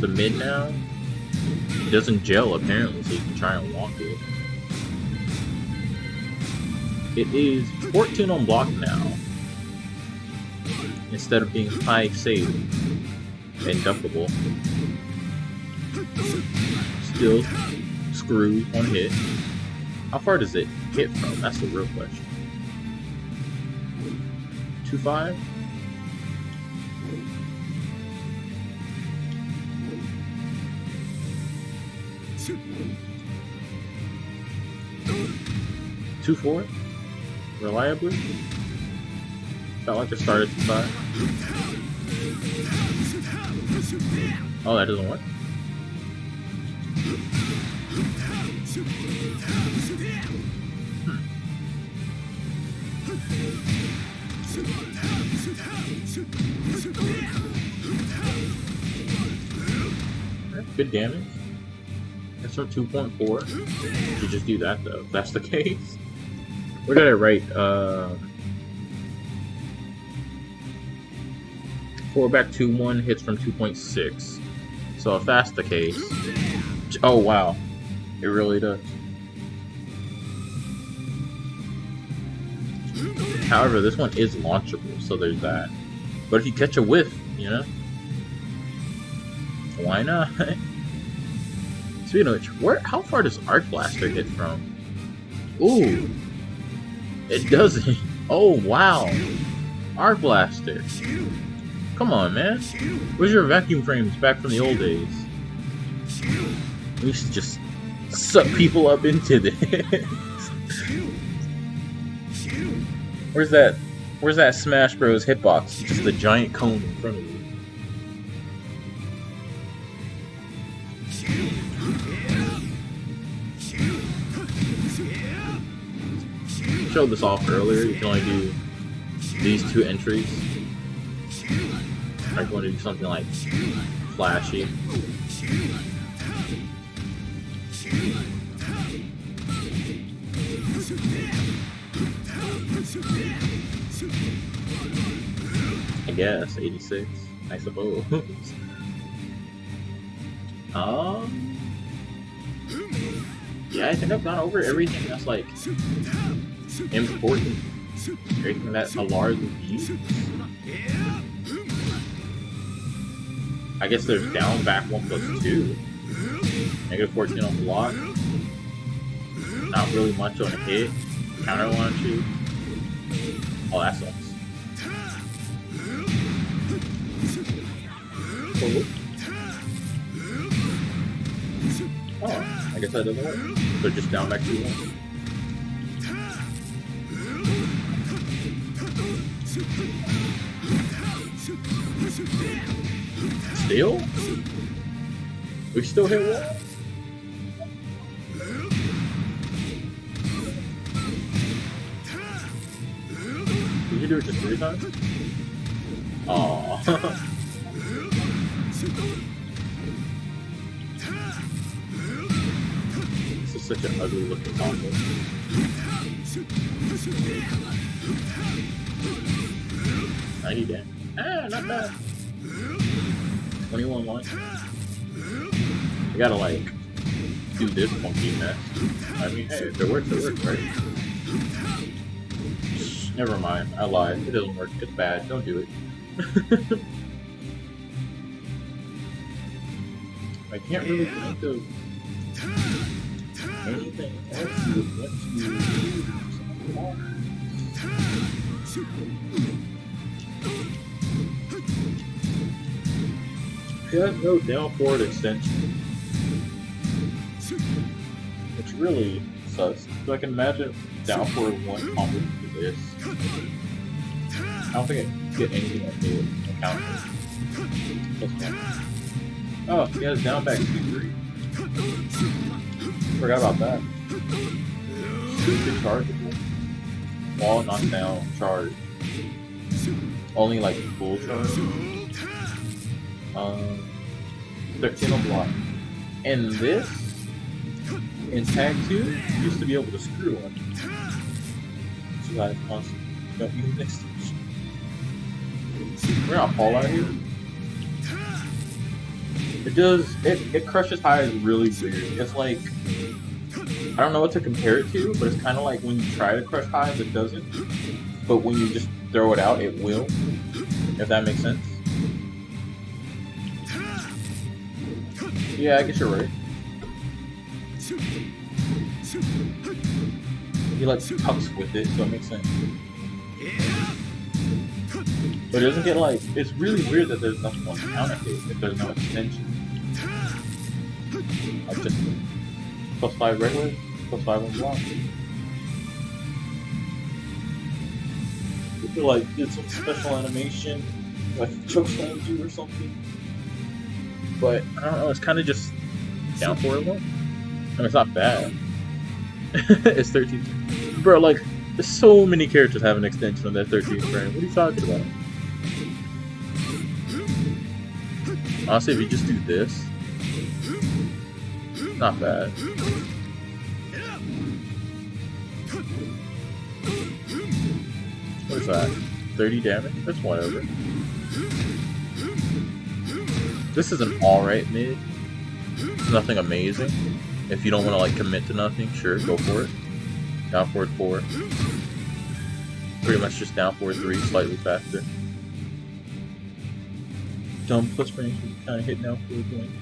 The mid now doesn't gel apparently, so you can try and walk it. It is 14 on block now, instead of being high save and duckable. Still screws on hit. How far does it hit from? That's the real question. 2.5? $2.4? Reliably? Felt like it started at 2.5. Oh, that doesn't work? Good damage. It's from 2.4. You just do that though, if that's the case. Where did I write? 4-back 2-1 hits from 2.6. So if that's the case, oh wow, it really does. However, this one is launchable, so there's that. But if you catch a whiff, you know, why not? Speaking of which, how far does Arc Blaster hit from? Ooh, it doesn't. Oh wow, Arc Blaster. Come on, man. Where's your vacuum frames back from the old days? We used to just suck people up into this. Where's that Smash Bros hitbox? Just a giant cone in front of you. Showed this off earlier. You can only do these 2 entries. I want to do something like flashy. I guess 86, I suppose. Yeah, I think I've gone over everything that's like important. Everything that a Lars would use. I guess there's down back 1+2. -14 on block. Not really much on a hit. Counter launches. Oh, that sucks. Oh, I guess that doesn't work. So just down back 2-1. Still? We still hit one? Did you do it just 3 times? Aww. This is such an ugly looking combo. 90 damage. Ah, not bad. 21 line. You gotta like do this funky mess. I mean, hey, if it works, right? Never mind, I lied. It doesn't work. It's bad. Don't do it. I can't really think of anything else you would want to do. He has no down forward extension, which really sucks. So I can imagine down forward 1 combo to this. I don't think I can get anything like the counter. Oh, he has down back 2-3. Forgot about that. Super chargeable. Wall knockdown charge. Only like full charge. 13 on block. And this, in tag 2, used to be able to screw one. So that is constant. Don't use next. We're not fall out here. It does, it crushes highs really weird. It's like, I don't know what to compare it to, but it's kind of like when you try to crush highs, it doesn't. But when you just throw it out, it will. If that makes sense. Yeah, I guess you're right. He like tucks with it, so it makes sense. But it doesn't get like, it's really weird that there's nothing on counter hit if there's no extension. Like just +5 regular, +5 on block. I feel like did some special animation, like chokeslammed you or something. But I don't know, it's kind of just down forward one. I mean, it's not bad. It's 13. Bro, like, there's so many characters have an extension on that 13th frame. What are you talking about? Honestly, if you just do this, Not bad. What is that? 30 damage? That's whatever. This is an alright mid. It's nothing amazing. If you don't want to like commit to nothing, sure, go for it. Down forward 4. Pretty much just down forward 3, slightly faster. Dumb plus range, kind of hit down forward 1.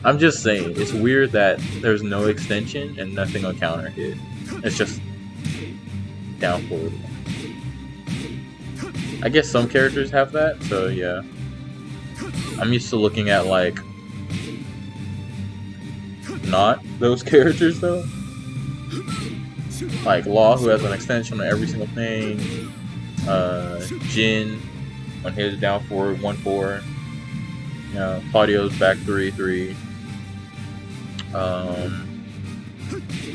I'm just saying, it's weird that there's no extension and nothing on counter hit. It's just down forward 1. I guess some characters have that, so yeah. I'm used to looking at like not those characters though. Like Law, who has an extension on every single thing. Jin on his down forward 1-4. You know, Claudio's back 3-3.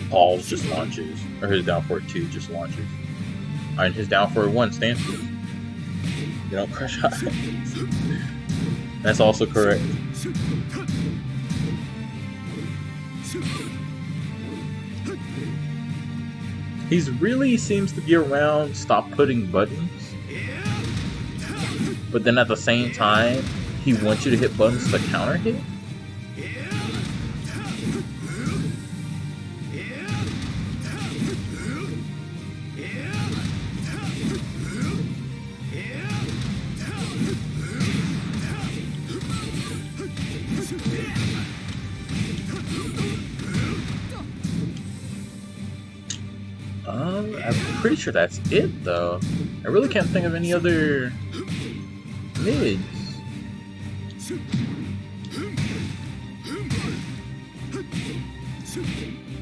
Paul's just launches, or his down forward 2 just launches. And his down forward 1 stances. You don't crush eyes. That's also correct. He really seems to be around stop putting buttons. But then at the same time, he wants you to hit buttons to counter hit. I'm pretty sure that's it though. I really can't think of any other mids.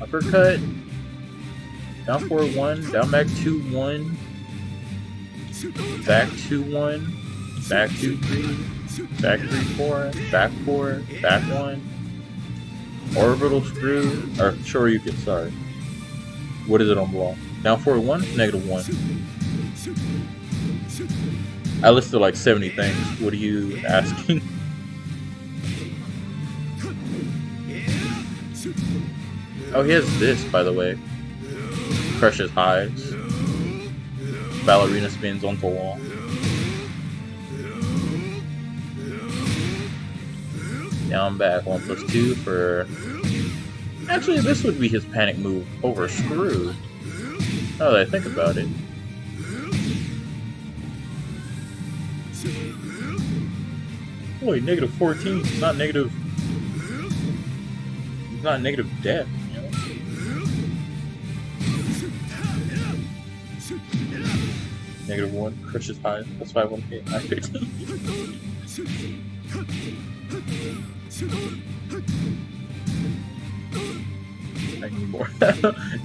Uppercut, down forward 1, down back 2-1, back 2-1, back 2-3, back 3-4, back 4, back 1, orbital screw, or sure you can, sorry. What is it on block? Down forward 1, -1. I listed like 70 things. What are you asking? Oh, he has this, by the way. Crushes highs. Ballerina spins onto wall. Down back 1+2 for... Actually, this would be his panic move over screw. Now that I think about it. Boy, -14. It's not negative. It's not negative death, you know? -1, crushes high. That's 5-1K. 915. I need more.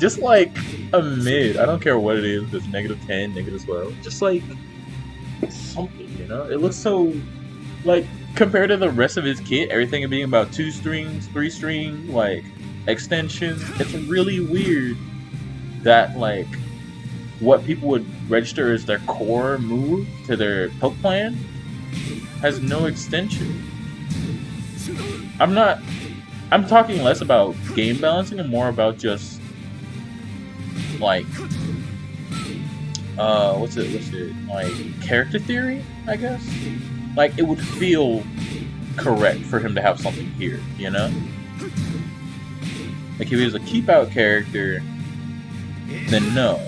Just like a mid. I don't care what it is. If it's -10, -12. Just like something, you know? It looks so like compared to the rest of his kit, everything being about 2 strings, 3 string, like extensions. It's really weird that like what people would register as their core move to their poke plan has no extension. I'm talking less about game balancing and more about just like what's it like character theory, I guess. Like it would feel correct for him to have something here, you know? Like if he was a keep out character, then no.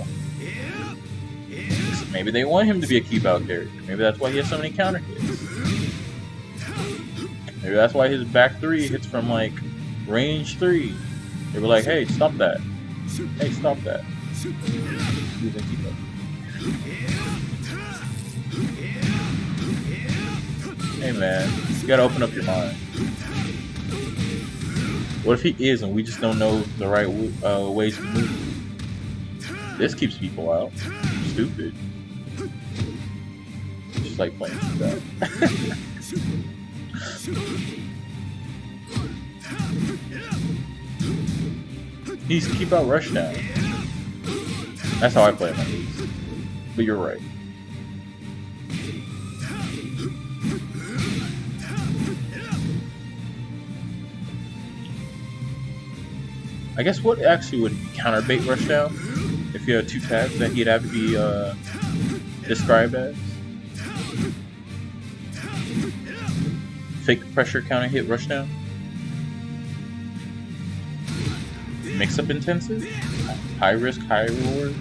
Maybe they want him to be a keep out character. Maybe that's why he has so many counter hits. Maybe that's why his back 3 hits from like range 3. They were like, hey, stop that. Hey, stop that. He's a keep out. Hey man, you gotta open up your mind. What if he is and we just don't know the right ways to move? This keeps people out. Stupid. Just like playing that. He's keep out rush down. That's how I play my moves. But you're right. I guess what actually would counter bait rushdown if you had 2 tags that he'd have to be described as? Fake pressure counter hit rushdown? Mix up intensive? High risk, high reward?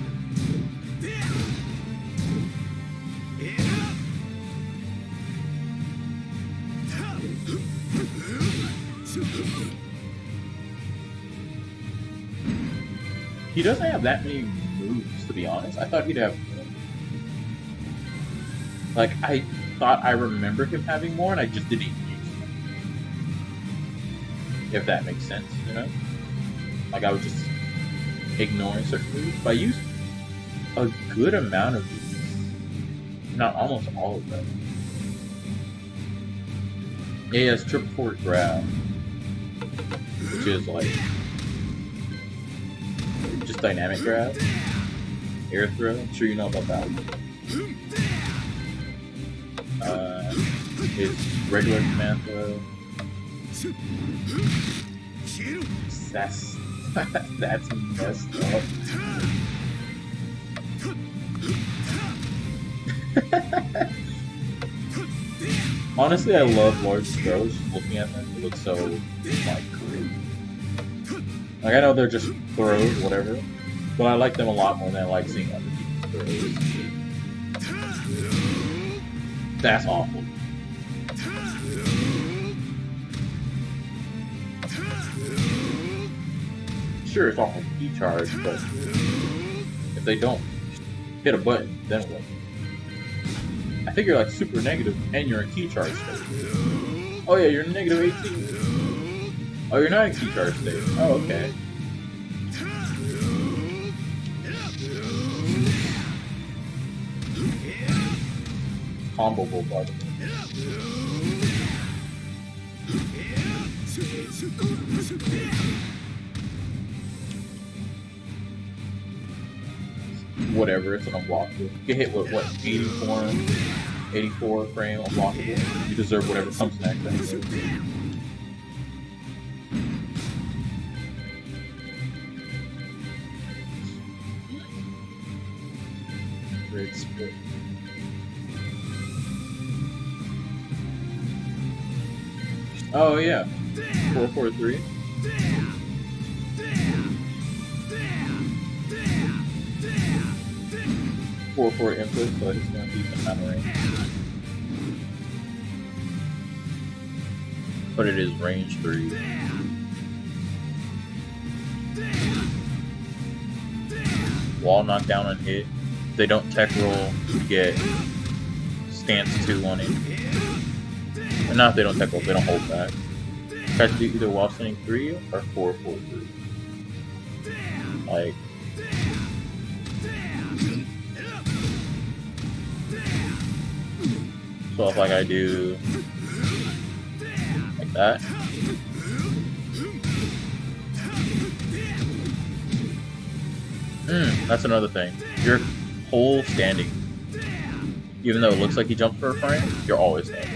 He doesn't have that many moves, to be honest. I thought he'd have more. Like, I thought I remembered him having more, and I just didn't use them. If that makes sense, you know? Like, I was just ignoring certain moves. But I used a good amount of these. Not almost all of them. Yeah, he has triple forward grab. Which is like... just dynamic grab. Air throw. I'm sure you know about that. His regular command throw. That's that's messed up. Honestly, I love Lars' throws. Just looking at them, it looks so like great. Like, I know they're just throws, whatever, but I like them a lot more than I like seeing other people's throws. That's awful. Sure, it's awful key charge, but if they don't hit a button, then what? I think you're like super negative and you're in key charge state. Oh yeah, you're in negative 18. Oh, you're not in key charge state. Oh, okay. Combo bombardment. Whatever, it's an unblockable. You get hit with what, 84 frame unblockable. You deserve whatever comes next. Great split. Oh yeah, 4-4-3. Four input, so it's going to be some kind of range. But it is range 3. Wall knockdown on hit. If they don't tech roll, you get stance 2 on it. And not if they don't tech roll, they don't hold back. Try to do either wall standing 3 or 4-4-3. Like, so if like I do like that, that's another thing. Your whole standing, even though it looks like you jumped for a frame, you're always standing.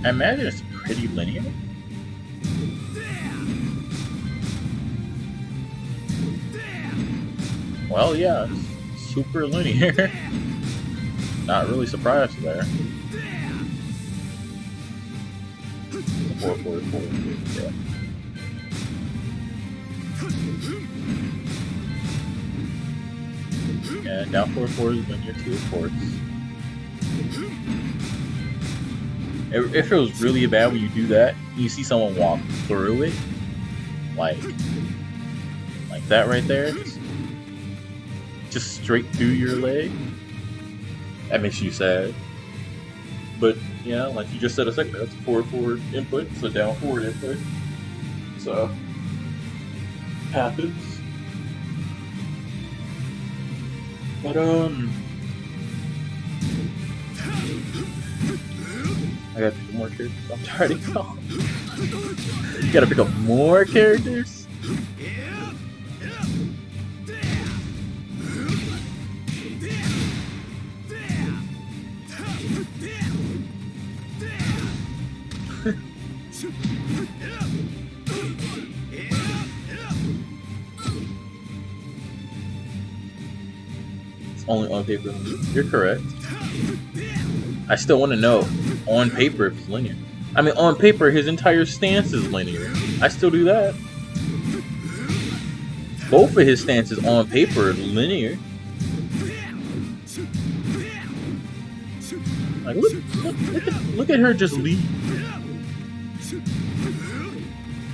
I imagine it's pretty linear. Well, yeah, it's super linear. Not really surprised there. 4-4-4, yeah. Yeah, down 4-4 is when you're 2 forts. It feels really bad when you do that. You see someone walk through it, like that right there, just straight through your leg. That makes you sad. But yeah, like you just said a second ago, it's a 4-forward input, it's a down forward input. So happens. But I gotta pick up more characters. I'm tired of y'all. You gotta pick up more characters? It's only on paper. You're correct. I still want to know on paper if it's linear. I mean, on paper, his entire stance is linear. I still do that. Both of his stances on paper are linear. Like, look at her just leave.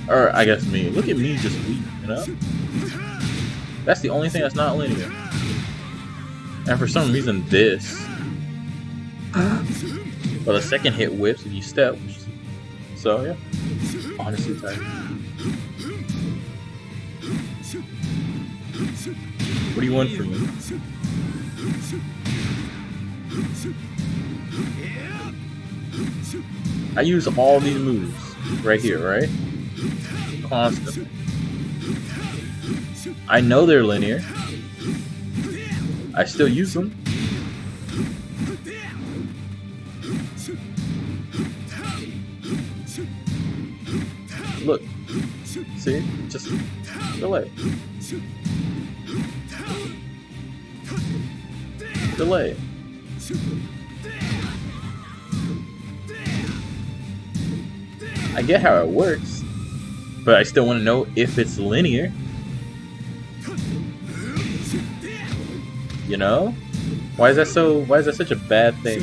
Or, I guess me. Look at me just leave, you know? That's the only thing that's not linear. And for some reason, this. Well, the second hit whips if you step. So, yeah. Honestly, tight. What do you want from me? I use all these moves right here, right? Constantly. I know they're linear. I still use them. Look. See? Just delay. Delay. I get how it works, but I still want to know if it's linear. You know? Why is that such a bad thing?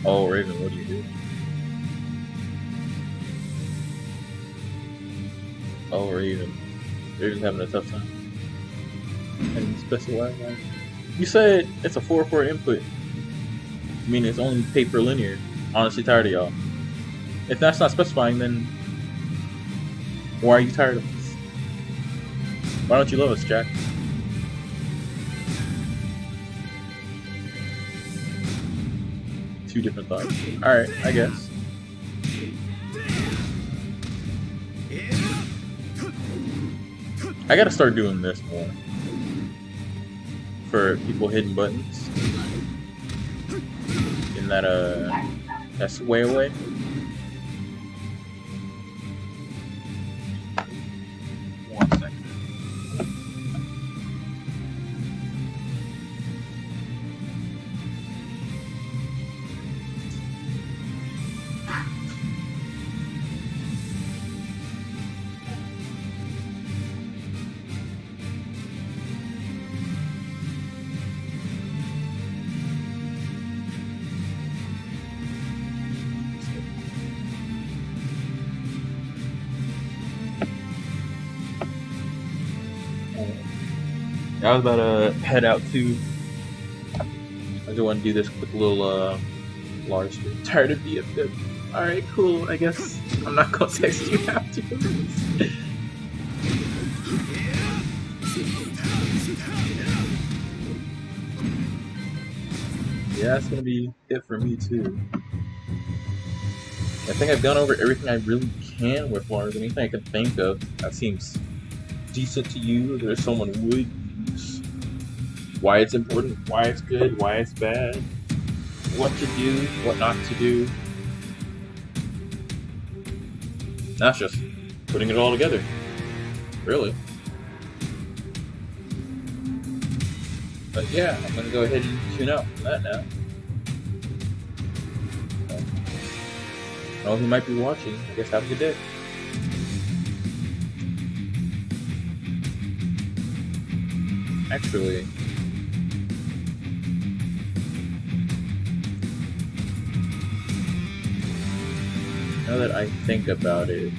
Oh, Raven, what do you do? Oh, Raven. Raven's having a tough time. And specify that. You said it's a 4-4 input. I mean, it's only paper linear. Honestly, tired of y'all. If that's not specifying, then why are you tired of us? Why don't you love us, Jack? Two different thoughts. Alright, I guess. I gotta start doing this more. For people hitting buttons. In that, that's way away. One second. I was about to head out too. I just want to do this quick little Lars stream. Tired of BFF. Alright, cool. I guess I'm not gonna text you after this. Yeah, that's gonna be it for me too. I think I've gone over everything I really can with Lars. Anything I can think of that seems decent to you, that someone would use. Why it's important, why it's good, why it's bad, what to do, what not to do. That's just putting it all together, really. But yeah, I'm gonna go ahead and tune out from that now. All who might be watching, I guess have a good day. Actually, now that I think about it,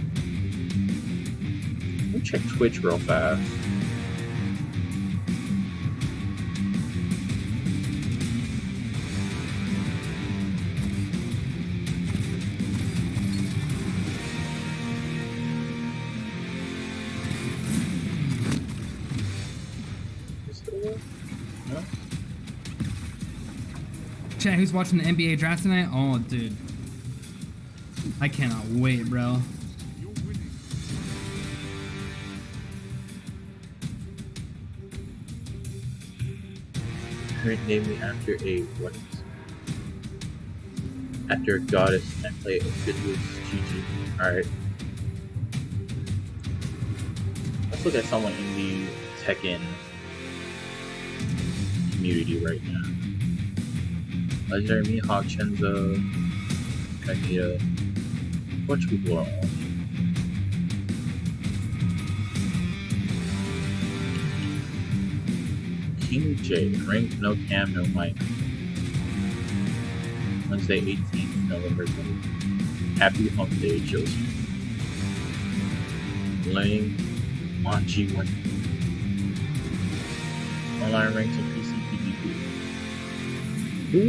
let me check Twitch real fast. chat, who's watching the NBA draft tonight? Oh, dude. I cannot wait, bro. Name me after a what? After a goddess and play a Fitness GG. Alright. Let's look at someone in the Tekken community right now. Legendary Mihawk, Chenzo, Magneto. Bunch of people are on. King J, ranked no cam, no mic. Wednesday 18th November 20th. Happy Hump Day, children. Playing on G1. Online ranks and PC PvP. Who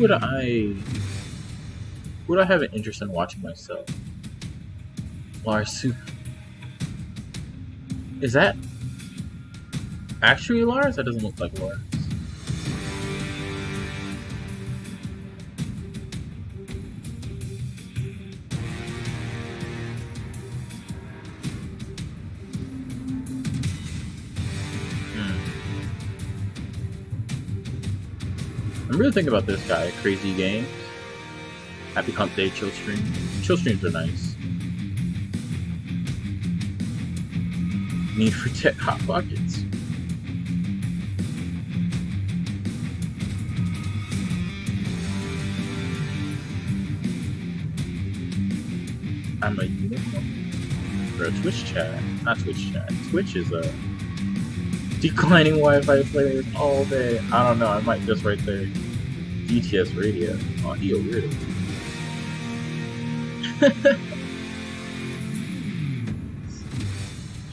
would I have an interest in watching myself? Lars. Is that actually Lars? That doesn't look like Lars. I'm really thinking about this guy, Crazy Games. Happy Hump Day, chill stream. Chill streams are nice. Need for tech hot pockets. I'm a unicorn. For a Twitch chat. Not Twitch chat. Twitch is a declining Wi-Fi players all day. I don't know, I might just right there. DTS radio. Oh, he a weirdo.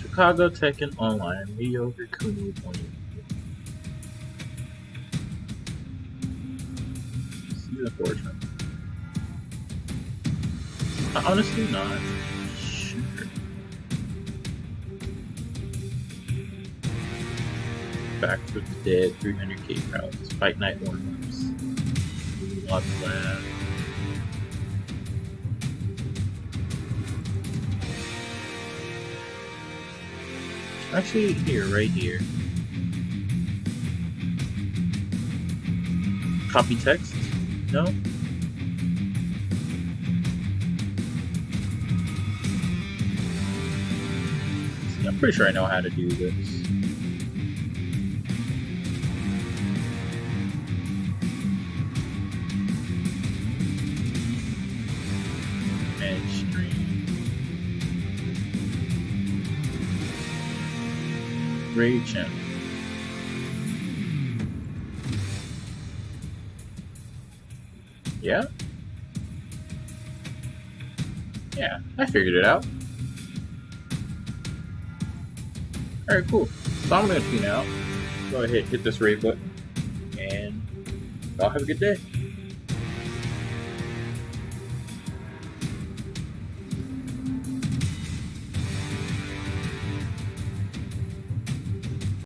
Chicago Tekken Online. Mediocre Kunu point. See the fortune. Honestly not. Sure. Back for the Dead, 300k crowds, Fight Night warm-ups, lots of labs. Actually, here, right here. Copy text? No? See, I'm pretty sure I know how to do this. Raid channel. Yeah? Yeah, I figured it out. Alright, cool. So I'm gonna tune out. Go ahead, hit this raid button, and y'all have a good day.